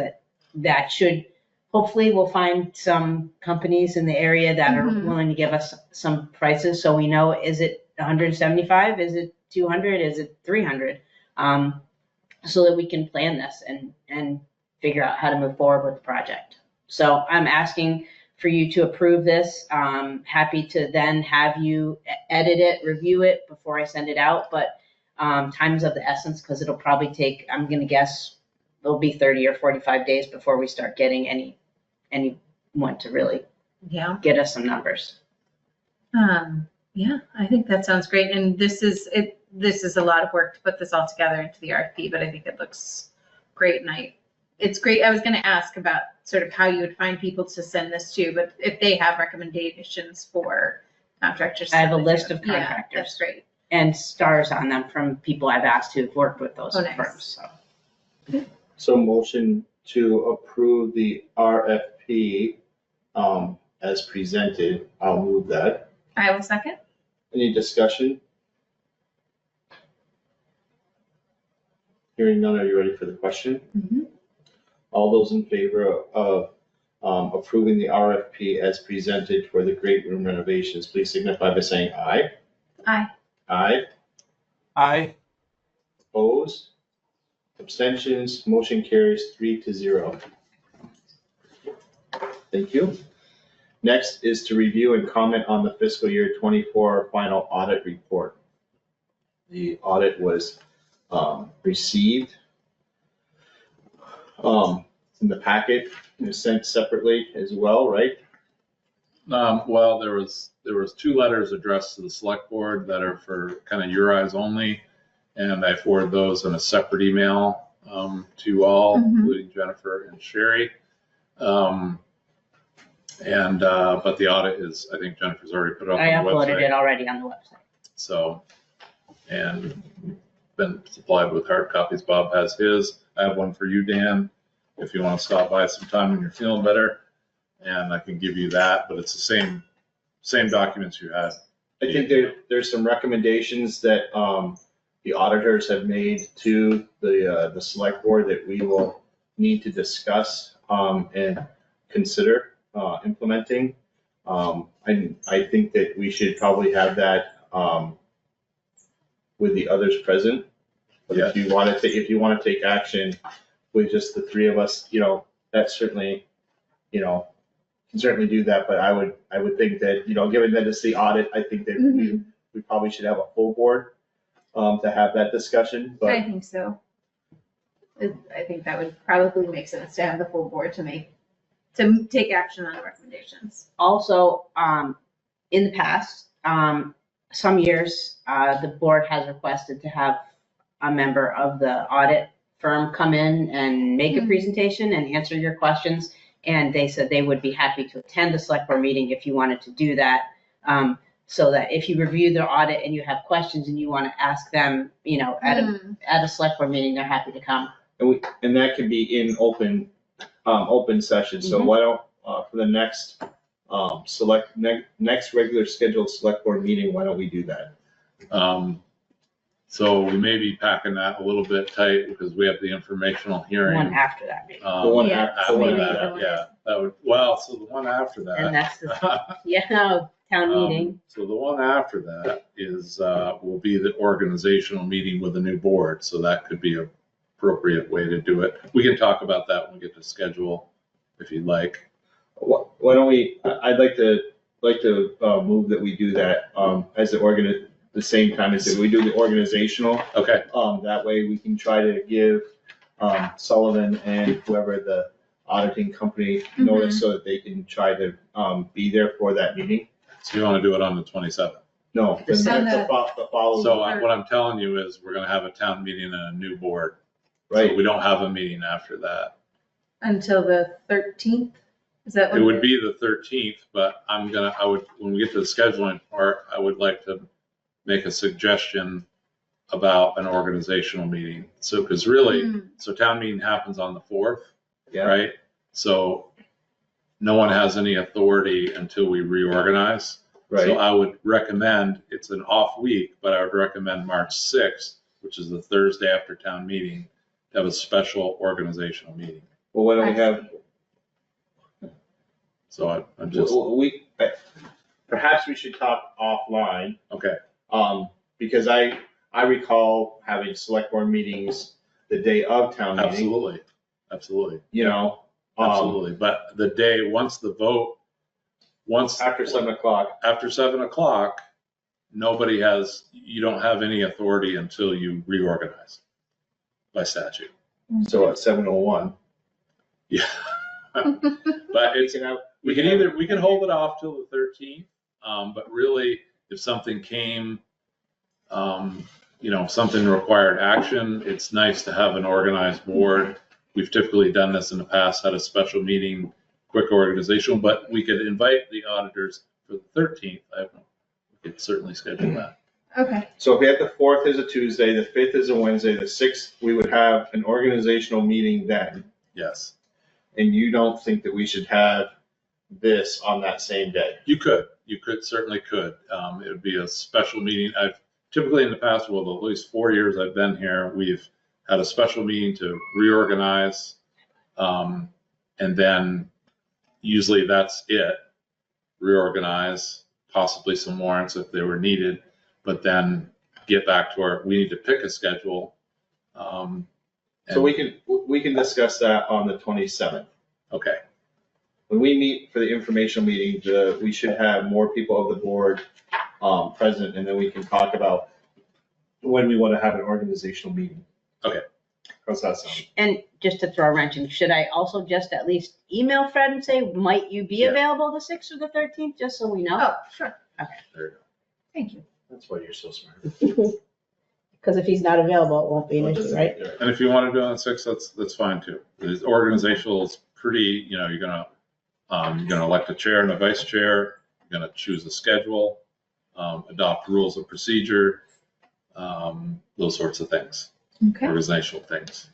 [SPEAKER 5] that should, hopefully we'll find some companies in the area that are willing to give us some prices, so we know, is it 175, is it 200, is it 300? so that we can plan this and figure out how to move forward with the project. So I'm asking for you to approve this. Happy to then have you edit it, review it before I send it out, but time is of the essence because it'll probably take, I'm gonna guess, it'll be 30 or 45 days before we start getting anyone to really
[SPEAKER 10] Yeah.
[SPEAKER 5] get us some numbers.
[SPEAKER 10] Yeah, I think that sounds great. And this is a lot of work to put this all together into the RFP, but I think it looks great. And it's great. I was going to ask about sort of how you would find people to send this to, but if they have recommendations for contractors.
[SPEAKER 5] I have a
[SPEAKER 10] send it
[SPEAKER 5] list
[SPEAKER 10] to.
[SPEAKER 5] of
[SPEAKER 10] Yeah,
[SPEAKER 5] contractors.
[SPEAKER 10] that's great.
[SPEAKER 5] And stars on them from people I've asked who've worked with those
[SPEAKER 10] Oh, nice.
[SPEAKER 5] firms, so.
[SPEAKER 1] So motion to approve the RFP as presented. I'll move that.
[SPEAKER 10] I will second.
[SPEAKER 1] Any discussion? Hearing none, are you ready for the question?
[SPEAKER 10] Mhm.
[SPEAKER 1] All those in favor of approving the RFP as presented for the great room renovations, please signify by saying aye.
[SPEAKER 10] Aye.
[SPEAKER 1] Aye.
[SPEAKER 11] Aye.
[SPEAKER 1] Opposed? Abstentions? Motion carries 3-0. Thank you. Next is to review and comment on the fiscal year 24 final audit report. The audit was received in the packet and was sent separately as well, right?
[SPEAKER 2] Well, there was 2 letters addressed to the select board that are for kind of your eyes only. And I forwarded those in a separate email to all, including Jennifer and Sherry. But the audit is, I think Jennifer's already put it up on
[SPEAKER 5] I
[SPEAKER 2] the website.
[SPEAKER 5] uploaded it already on the website.
[SPEAKER 2] So, and been supplied with hard copies. Bob has his. I have one for you, Dan, if you want to stop by sometime when you're feeling better. And I can give you that, but it's the same documents you had.
[SPEAKER 1] I think there's some recommendations that the auditors have made to the select board that we will need to discuss and consider implementing. I think that we should probably have that with the others present. But if you want to take action with just the 3 of us, that's certainly, can certainly do that. But I would think that, given that it's the audit, I think that we probably should have a full board to have that discussion. But
[SPEAKER 10] I think so. I think that would probably make sense to have the full board to take action on the recommendations.
[SPEAKER 5] Also, in the past, some years, the board has requested to have a member of the audit firm come in and make a presentation and answer your questions. And they said they would be happy to attend the select board meeting if you wanted to do that. So that if you review their audit and you have questions and you want to ask them, at a select board meeting, they're happy to come.
[SPEAKER 1] and that can be in open session. So why don't for the next next regular scheduled select board meeting, why don't we do that?
[SPEAKER 2] So we may be packing that a little bit tight because we have the informational hearing.
[SPEAKER 5] One after that meeting.
[SPEAKER 1] The one
[SPEAKER 10] Yeah,
[SPEAKER 1] after
[SPEAKER 2] After
[SPEAKER 1] that.
[SPEAKER 2] that, yeah, that would, well, so the one after that.
[SPEAKER 5] And that's the, town meeting.
[SPEAKER 2] So the one after that is, will be the organizational meeting with the new board, so that could be an appropriate way to do it. We can talk about that when we get to schedule, if you'd like.
[SPEAKER 1] Why don't we, I'd like to move that we do that as the same time as we do the organizational.
[SPEAKER 2] Okay.
[SPEAKER 1] That way we can try to give Sullivan and whoever the auditing company notice so that they can try to be there for that meeting.
[SPEAKER 2] So you want to do it on the 27th?
[SPEAKER 1] No, the following.
[SPEAKER 2] So what I'm telling you is we're going to have a town meeting and a new board.
[SPEAKER 1] Right.
[SPEAKER 2] So we don't have a meeting after that.
[SPEAKER 10] Until the 13th? Is that
[SPEAKER 2] It would be the 13th, but when we get to the scheduling part, I would like to make a suggestion about an organizational meeting. So, because really, so town meeting happens on the 4th, right? So no one has any authority until we reorganize.
[SPEAKER 1] Right.
[SPEAKER 2] So I would recommend, it's an off week, but I would recommend March 6th, which is the Thursday after town meeting, to have a special organizational meeting.
[SPEAKER 1] Well, why don't we have,
[SPEAKER 2] So I'm just,
[SPEAKER 1] perhaps we should talk offline.
[SPEAKER 2] okay.
[SPEAKER 1] Because I recall having select board meetings the day of town meeting,
[SPEAKER 2] Absolutely, absolutely,
[SPEAKER 1] you know?
[SPEAKER 2] absolutely. But the day, once the vote,
[SPEAKER 1] After 7 o'clock.
[SPEAKER 2] after 7 o'clock, you don't have any authority until you reorganize by statute.
[SPEAKER 1] So at 7:01.
[SPEAKER 2] Yeah. But we can hold it off till the 13th. But really, if something came, something required action, it's nice to have an organized board. We've typically done this in the past, had a special meeting, quick organizational, but we could invite the auditors for the 13th. We could certainly schedule that.
[SPEAKER 10] Okay.
[SPEAKER 1] So if we had the 4th is a Tuesday, the 5th is a Wednesday, the 6th, we would have an organizational meeting then.
[SPEAKER 2] Yes.
[SPEAKER 1] And you don't think that we should have this on that same day?
[SPEAKER 2] You certainly could. It would be a special meeting. I've typically in the past, well, at least 4 years I've been here, we've had a special meeting to reorganize. And then usually that's it. Reorganize, possibly some warrants if they were needed, but then get back to we need to pick a schedule.
[SPEAKER 1] So we can discuss that on the 27th.
[SPEAKER 2] Okay.
[SPEAKER 1] When we meet for the informational meeting, we should have more people of the board present, and then we can talk about when we want to have an organizational meeting.
[SPEAKER 2] Okay.
[SPEAKER 1] How's that sound?
[SPEAKER 5] And just to throw a wrench in, should I also just at least email Fred and say, might you be
[SPEAKER 2] Yeah.
[SPEAKER 5] available the 6th or the 13th, just so we know?
[SPEAKER 10] Oh, sure.
[SPEAKER 2] There you go.
[SPEAKER 10] Thank you.
[SPEAKER 1] That's why you're so smart.
[SPEAKER 12] Because if he's not available, it won't be an issue, right?
[SPEAKER 2] And if you want to do it on 6th, that's fine too. The organizational is pretty, you're gonna elect a chair and a vice chair. You're gonna choose a schedule, adopt rules of procedure, those sorts of things,
[SPEAKER 10] Okay.
[SPEAKER 2] organizational things.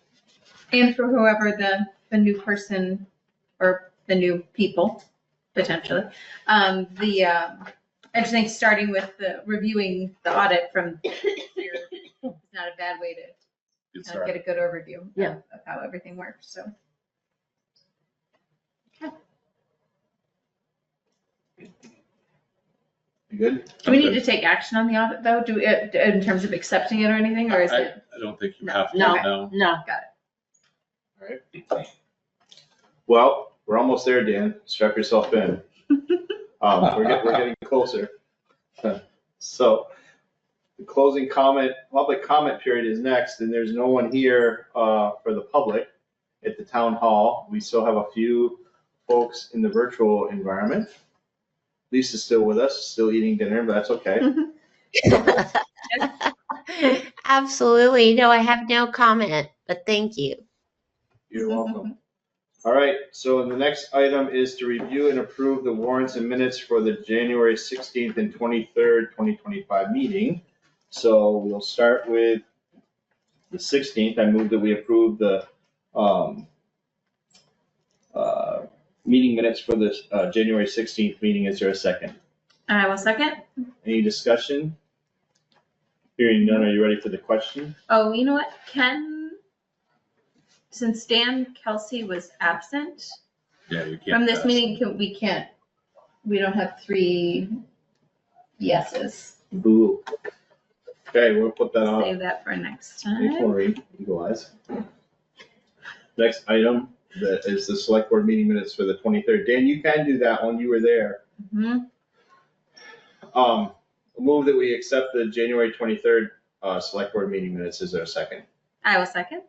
[SPEAKER 10] And for whoever the new person or the new people, potentially, I just think starting with reviewing the audit from this year is not a bad way to
[SPEAKER 2] Good
[SPEAKER 10] kind of get a good overview
[SPEAKER 5] Yeah.
[SPEAKER 10] of how everything works, so.
[SPEAKER 1] You good?
[SPEAKER 10] Do we need to take action on the audit though? In terms of accepting it or anything, or is it?
[SPEAKER 2] I don't think you have to,
[SPEAKER 5] No.
[SPEAKER 2] no.
[SPEAKER 5] No.
[SPEAKER 10] Got it.
[SPEAKER 1] All right. Well, we're almost there, Dan. Strap yourself in. We're getting closer. So the closing public comment period is next, and there's no one here for the public at the town hall. We still have a few folks in the virtual environment. Lisa's still with us, still eating dinner, but that's okay.
[SPEAKER 8] Absolutely. No, I have no comment, but thank you.
[SPEAKER 1] You're welcome. All right, so the next item is to review and approve the warrants and minutes for the January 16th and 23rd, 2025 meeting. So we'll start with the 16th. I move that we approve the meeting minutes for this January 16th meeting. Is there a second?
[SPEAKER 10] I will second.
[SPEAKER 1] Any discussion? Hearing none, are you ready for the question?
[SPEAKER 10] Oh, you know what? Since Dan Kelsey was absent
[SPEAKER 2] Yeah, you can't.
[SPEAKER 10] from this
[SPEAKER 2] pass.
[SPEAKER 10] meeting, we don't have 3 yeses.
[SPEAKER 1] Boo. Okay, we'll put that on.
[SPEAKER 10] Save that for next
[SPEAKER 1] Thanks,
[SPEAKER 10] time.
[SPEAKER 1] Maureen. Eagle eyes. Next item that is the select board meeting minutes for the 23rd. Dan, you can do that one. You were there.
[SPEAKER 10] Mhm.
[SPEAKER 1] Move that we accept the January 23rd select board meeting minutes. Is there a second?
[SPEAKER 10] I will second.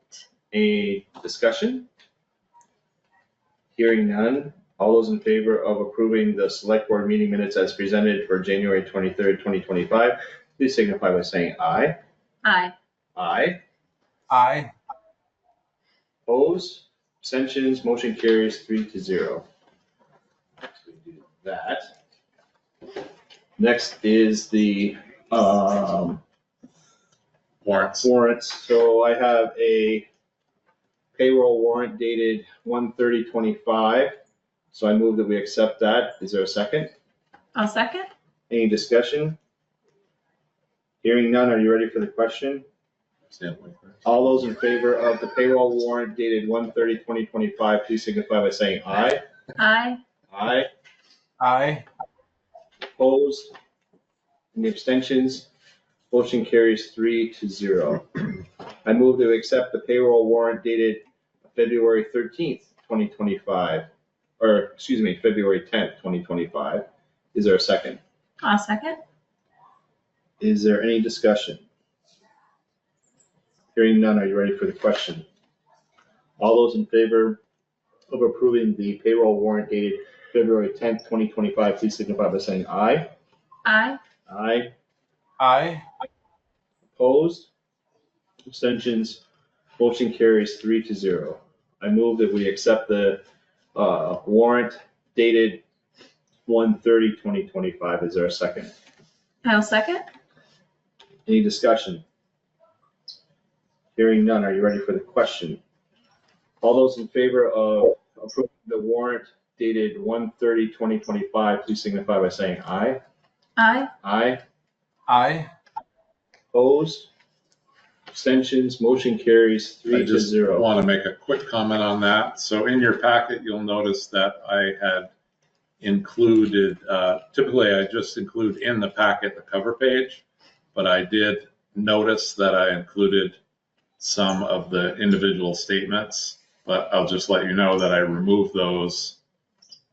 [SPEAKER 1] Any discussion? Hearing none. All those in favor of approving the select board meeting minutes as presented for January 23rd, 2025, please signify by saying aye.
[SPEAKER 10] Aye.
[SPEAKER 1] Aye.
[SPEAKER 11] Aye.
[SPEAKER 1] Opposed? Abstentions? Motion carries 3-0. So we do that. Next is the
[SPEAKER 2] Warrants.
[SPEAKER 1] warrants. So I have a payroll warrant dated 1/30/25. So I move that we accept that. Is there a second?
[SPEAKER 10] I'll second.
[SPEAKER 1] Any discussion? Hearing none, are you ready for the question? All those in favor of the payroll warrant dated 1/30/2025, please signify by saying aye.
[SPEAKER 10] Aye.
[SPEAKER 1] Aye.
[SPEAKER 11] Aye.
[SPEAKER 1] Opposed? Any abstentions? Motion carries 3-0. I move to accept the payroll warrant dated February 13th, 2025, or excuse me, February 10th, 2025. Is there a second?
[SPEAKER 10] I'll second.
[SPEAKER 1] Is there any discussion? Hearing none, are you ready for the question? All those in favor of approving the payroll warrant dated February 10th, 2025, please signify by saying aye.
[SPEAKER 10] Aye.
[SPEAKER 1] Aye.
[SPEAKER 11] Aye.
[SPEAKER 1] Opposed? Abstentions? Motion carries 3-0. I move that we accept the warrant dated 1/30/2025. Is there a second?
[SPEAKER 10] I'll second.
[SPEAKER 1] Any discussion? Hearing none, are you ready for the question? All those in favor of approving the warrant dated 1/30/2025, please signify by saying aye.
[SPEAKER 10] Aye.
[SPEAKER 1] Aye.
[SPEAKER 11] Aye.
[SPEAKER 1] Opposed? Abstentions? Motion carries
[SPEAKER 2] I just
[SPEAKER 1] 3-0.
[SPEAKER 2] want to make a quick comment on that. So in your packet, you'll notice that I had included, typically I just include in the packet the cover page, but I did notice that I included some of the individual statements, but I'll just let you know that I removed those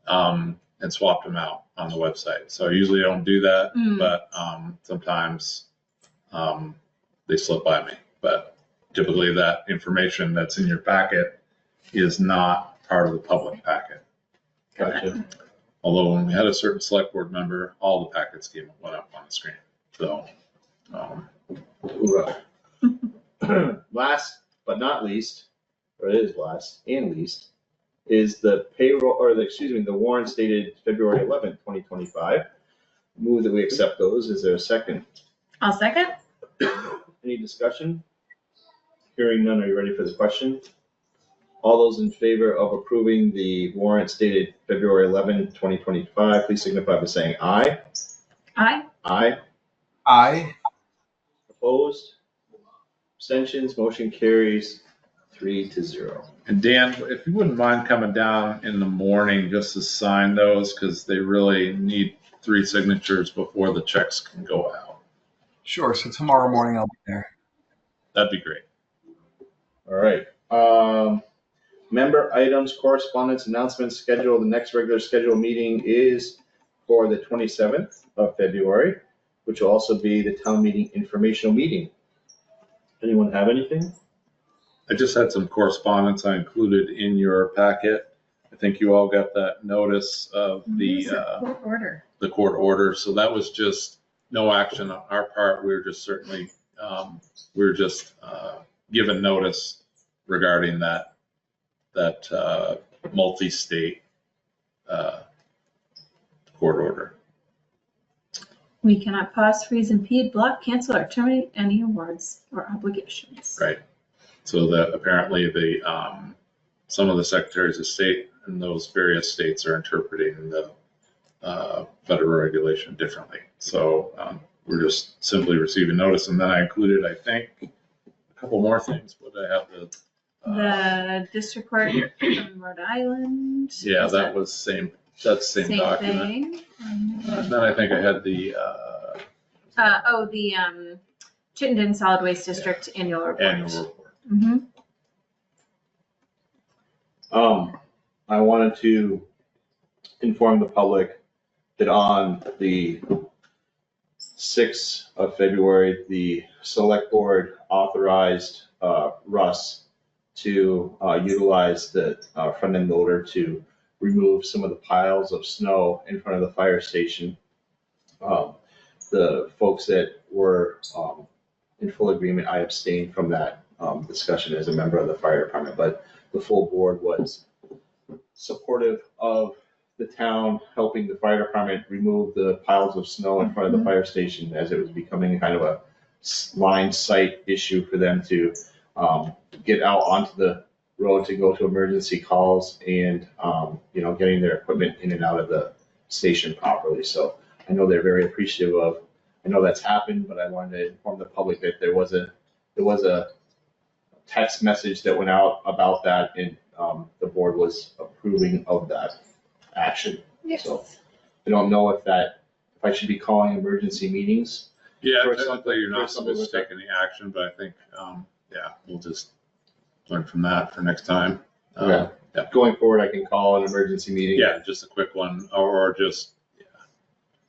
[SPEAKER 2] and swapped them out on the website. So I usually don't do that, but sometimes they slip by me. But typically that information that's in your packet is not part of the public packet.
[SPEAKER 1] Gotcha.
[SPEAKER 2] Although when we had a certain select board member, all the packets went up on the screen. So,
[SPEAKER 1] Hoorah. Last but not least, or it is last and least, is the payroll, or the warrants dated February 11th, 2025. Move that we accept those. Is there a second?
[SPEAKER 10] I'll second.
[SPEAKER 1] Any discussion? Hearing none, are you ready for the question? All those in favor of approving the warrants dated February 11th, 2025, please signify by saying aye.
[SPEAKER 10] Aye.
[SPEAKER 1] Aye.
[SPEAKER 11] Aye.
[SPEAKER 1] Opposed? Abstentions? Motion carries 3-0.
[SPEAKER 2] and Dan, if you wouldn't mind coming down in the morning just to sign those, because they really need 3 signatures before the checks can go out.
[SPEAKER 11] Sure. So tomorrow morning I'll be there.
[SPEAKER 2] That'd be great.
[SPEAKER 1] All right. Member items, correspondence, announcements, schedule. The next regular scheduled meeting is for the 27th of February, which will also be the town meeting informational meeting. Anyone have anything?
[SPEAKER 2] I just had some correspondence I included in your packet. I think you all got that notice of the
[SPEAKER 10] Court order.
[SPEAKER 2] the court order. So that was just no action on our part. We were just certainly, given notice regarding that multi-state court order.
[SPEAKER 10] We cannot pause, freeze, impede, block, cancel, or terminate any awards or obligations.
[SPEAKER 2] Right. So that apparently some of the secretaries of state in those various states are interpreting the federal regulation differently. So we're just simply receiving notice. And then I included, I think, a couple more things. But I have
[SPEAKER 10] the district court from Rhode Island.
[SPEAKER 2] Yeah, that was same. That's the same document.
[SPEAKER 10] Thing.
[SPEAKER 2] And then I think I had the
[SPEAKER 10] the Chittenden Solid Waste District annual report.
[SPEAKER 2] annual report.
[SPEAKER 10] Mm-hmm.
[SPEAKER 1] I wanted to inform the public that on the 6th of February, the select board authorized Russ to utilize the front end loader to remove some of the piles of snow in front of the fire station. The folks that were in full agreement, I abstained from that discussion as a member of the fire department, but the full board was supportive of the town helping the fire department remove the piles of snow in front of the fire station, as it was becoming kind of a line sight issue for them to get out onto the road to go to emergency calls and, getting their equipment in and out of the station properly. So I know they're very appreciative of, I know that's happened, but I wanted to inform the public that there was a text message that went out about that, and the board was approving of that action.
[SPEAKER 10] Yes.
[SPEAKER 1] So I don't know if I should be calling emergency meetings.
[SPEAKER 2] Yeah,
[SPEAKER 1] For
[SPEAKER 2] technically you're not
[SPEAKER 1] something
[SPEAKER 2] supposed to
[SPEAKER 1] like
[SPEAKER 2] take any action, but I think yeah, we'll just learn from that for next time.
[SPEAKER 1] Okay.
[SPEAKER 2] Yeah.
[SPEAKER 1] Going forward, I can call an emergency meeting.
[SPEAKER 2] Yeah, just a quick one, or just, yeah.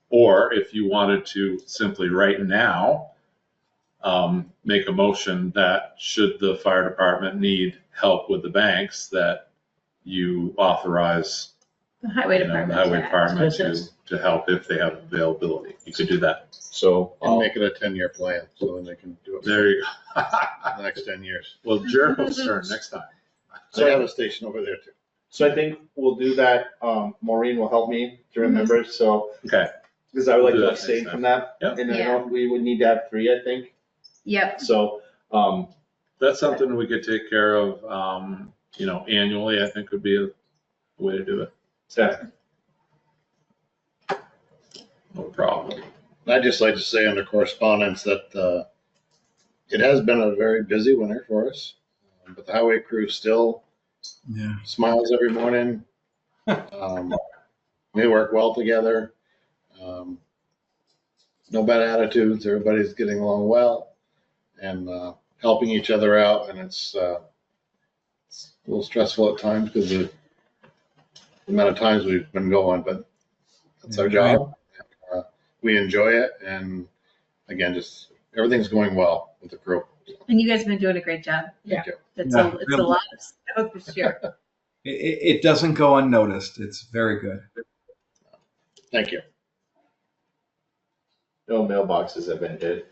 [SPEAKER 2] Or if you wanted to simply right now, make a motion that should the fire department need help with the banks, that you authorize
[SPEAKER 10] The highway
[SPEAKER 2] the
[SPEAKER 10] department.
[SPEAKER 2] highway
[SPEAKER 10] to act.
[SPEAKER 2] department to help if they have availability. You could do that.
[SPEAKER 1] So
[SPEAKER 3] And make it a 10-year plan, so then they can do it for
[SPEAKER 2] There you go.
[SPEAKER 3] the next 10 years.
[SPEAKER 2] Well, Jericho's turn next time.
[SPEAKER 3] So I have a station over there too.
[SPEAKER 1] So I think we'll do that. Maureen will help me to remember, so,
[SPEAKER 2] Okay.
[SPEAKER 1] because I would like
[SPEAKER 2] We'll do
[SPEAKER 1] to
[SPEAKER 2] that
[SPEAKER 1] abstain
[SPEAKER 2] next
[SPEAKER 1] from that.
[SPEAKER 2] Yep.
[SPEAKER 1] And I
[SPEAKER 10] Yeah.
[SPEAKER 1] know we would need to have 3, I think.
[SPEAKER 10] Yep.
[SPEAKER 1] So,
[SPEAKER 2] That's something we could take care of, annually, I think would be a way to do it.
[SPEAKER 1] yeah.
[SPEAKER 2] No problem.
[SPEAKER 3] I'd just like to say under correspondence that it has been a very busy winter for us, but the highway crew still smiles every morning. We work well together. No bad attitudes. Everybody's getting along well and helping each other out. And it's a little stressful at times because of the amount of times we've been going, but that's our job. We enjoy it, and again, just everything's going well with the crew.
[SPEAKER 10] And you guys have been doing a great job.
[SPEAKER 3] Thank you.
[SPEAKER 10] It's
[SPEAKER 11] Yeah.
[SPEAKER 10] a lot of stuff this year.
[SPEAKER 11] It doesn't go unnoticed. It's very good.
[SPEAKER 3] Thank you.
[SPEAKER 1] No mailboxes have been hit.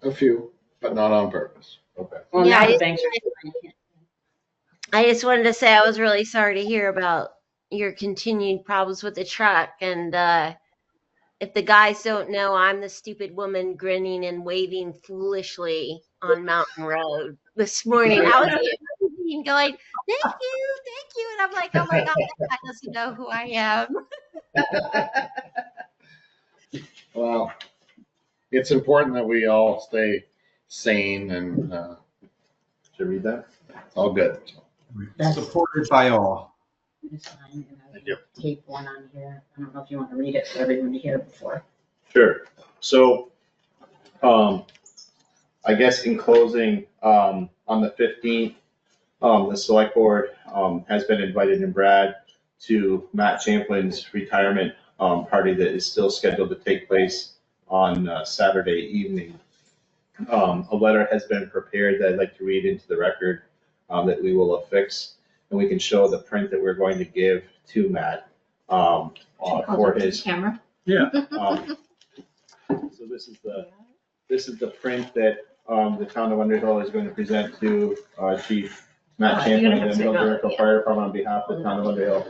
[SPEAKER 3] A few, but not on purpose.
[SPEAKER 1] Okay.
[SPEAKER 5] Well,
[SPEAKER 8] Yeah,
[SPEAKER 5] now the
[SPEAKER 8] I-
[SPEAKER 5] banks are.
[SPEAKER 8] I just wanted to say I was really sorry to hear about your continued problems with the truck. And if the guys don't know, I'm the stupid woman grinning and waving foolishly on Mountain Road this morning. I was going, thank you. And I'm like, oh my God, that guy doesn't know who I am.
[SPEAKER 3] Well, it's important that we all stay sane and
[SPEAKER 1] Should I read that?
[SPEAKER 3] it's all good.
[SPEAKER 11] Supported by all.
[SPEAKER 3] Thank you.
[SPEAKER 5] Tape one on here. I don't know if you want to read it for everyone to hear before.
[SPEAKER 1] Sure. So, I guess in closing, on the 15th, the select board, has been invited in Brad to Matt Champlin's retirement, party that is still scheduled to take place on Saturday evening. A letter has been prepared that I'd like to read into the record, that we will affix, and we can show the print that we're going to give to Matt, for his.
[SPEAKER 10] Camera.
[SPEAKER 2] Yeah.
[SPEAKER 1] So this is the print that the town of Underhill is going to present to Chief Matt
[SPEAKER 10] You're
[SPEAKER 1] Champlin
[SPEAKER 10] gonna
[SPEAKER 1] of
[SPEAKER 10] have
[SPEAKER 1] the
[SPEAKER 10] to
[SPEAKER 1] Underhill
[SPEAKER 10] go,
[SPEAKER 1] Jericho
[SPEAKER 10] yeah.
[SPEAKER 1] Fire Department on behalf of the town of Underhill.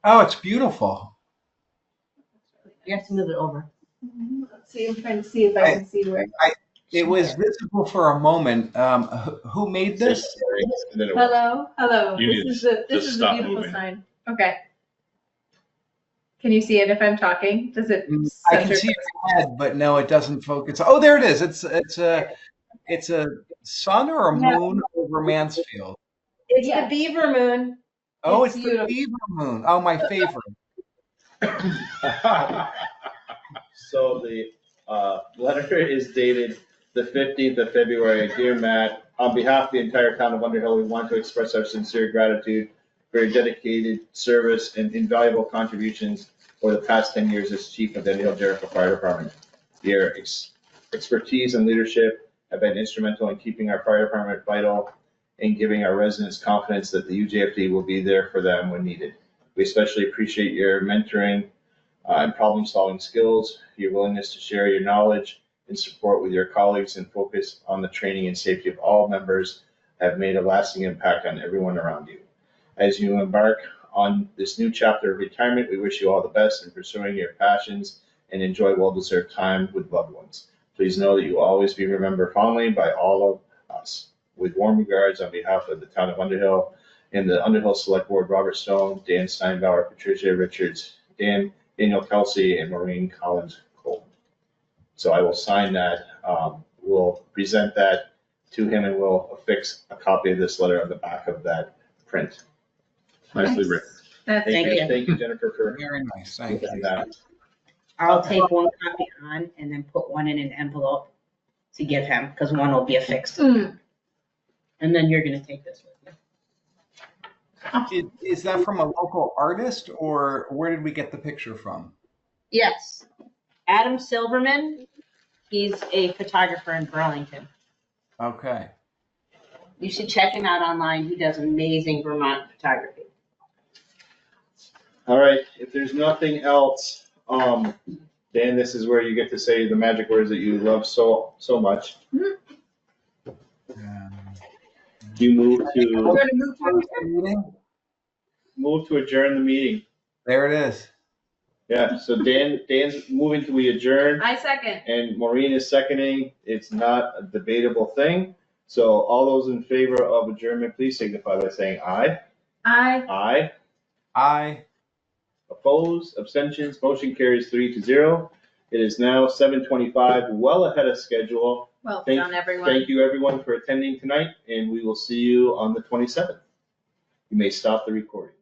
[SPEAKER 11] Oh, it's beautiful.
[SPEAKER 5] You have to move it over.
[SPEAKER 10] Let's see, I'm trying to see if I can see where.
[SPEAKER 11] It was visible for a moment. Who made this?
[SPEAKER 1] And then it-
[SPEAKER 10] Hello.
[SPEAKER 2] You need
[SPEAKER 10] This
[SPEAKER 2] to
[SPEAKER 10] is
[SPEAKER 2] just
[SPEAKER 10] the
[SPEAKER 2] stop
[SPEAKER 10] beautiful
[SPEAKER 2] moving.
[SPEAKER 10] sign. Okay. Can you see it if I'm talking? Does it?
[SPEAKER 11] I can see your head, but no, it doesn't focus. Oh, there it is. It's a sun or a moon over Mansfield.
[SPEAKER 10] It's the beaver moon.
[SPEAKER 11] Oh,
[SPEAKER 10] It's
[SPEAKER 11] it's the
[SPEAKER 10] beautiful.
[SPEAKER 11] beaver moon. Oh, my favorite.
[SPEAKER 1] So the letter is dated the 15th of February. Dear Matt, on behalf of the entire town of Underhill, we want to express our sincere gratitude for your dedicated service and invaluable contributions for the past 10 years as chief of the Underhill Jericho Fire Department. Your expertise and leadership have been instrumental in keeping our fire department vital and giving our residents confidence that the UJFD will be there for them when needed. We especially appreciate your mentoring and problem-solving skills, your willingness to share your knowledge and support with your colleagues, and focus on the training and safety of all members have made a lasting impact on everyone around you. As you embark on this new chapter of retirement, we wish you all the best in pursuing your passions and enjoy well-deserved time with loved ones. Please know that you will always be remembered fondly by all of us. With warm regards on behalf of the town of Underhill and the Underhill Selectboard, Robert Stone, Dan Steinbauer, Patricia Richards, Daniel Kelsey, and Maureen Collins Cole. So I will sign that. We'll present that to him, and we'll affix a copy of this letter on the back of that print.
[SPEAKER 2] Nicely written.
[SPEAKER 10] That's
[SPEAKER 5] Thank
[SPEAKER 10] great.
[SPEAKER 5] you.
[SPEAKER 1] Thank you, Jennifer, for
[SPEAKER 11] Very nice. Thank you.
[SPEAKER 1] that.
[SPEAKER 5] I'll take one copy on and then put one in an envelope to give him, because one will be affixed.
[SPEAKER 10] Mm.
[SPEAKER 5] And then you're gonna take this with you.
[SPEAKER 11] Is that from a local artist, or where did we get the picture from?
[SPEAKER 5] Yes, Adam Silverman, he's a photographer in Burlington.
[SPEAKER 11] Okay.
[SPEAKER 5] You should check him out online. He does amazing Vermont photography.
[SPEAKER 1] All right, if there's nothing else, Dan, this is where you get to say the magic words that you love so much. You move to adjourn the meeting.
[SPEAKER 11] There it is.
[SPEAKER 1] Yeah, so Dan's moving to we adjourn,
[SPEAKER 10] I second.
[SPEAKER 1] and Maureen is seconding. It's not a debatable thing. So all those in favor of adjournment, please signify by saying aye.
[SPEAKER 10] Aye.
[SPEAKER 1] Aye. Opposed, abstentions, motion carries 3-0. It is now 7:25, well ahead of schedule.
[SPEAKER 10] Well
[SPEAKER 1] Thank-
[SPEAKER 10] done, everyone.
[SPEAKER 1] Thank you, everyone, for attending tonight, and we will see you on the 27th. You may stop the recording.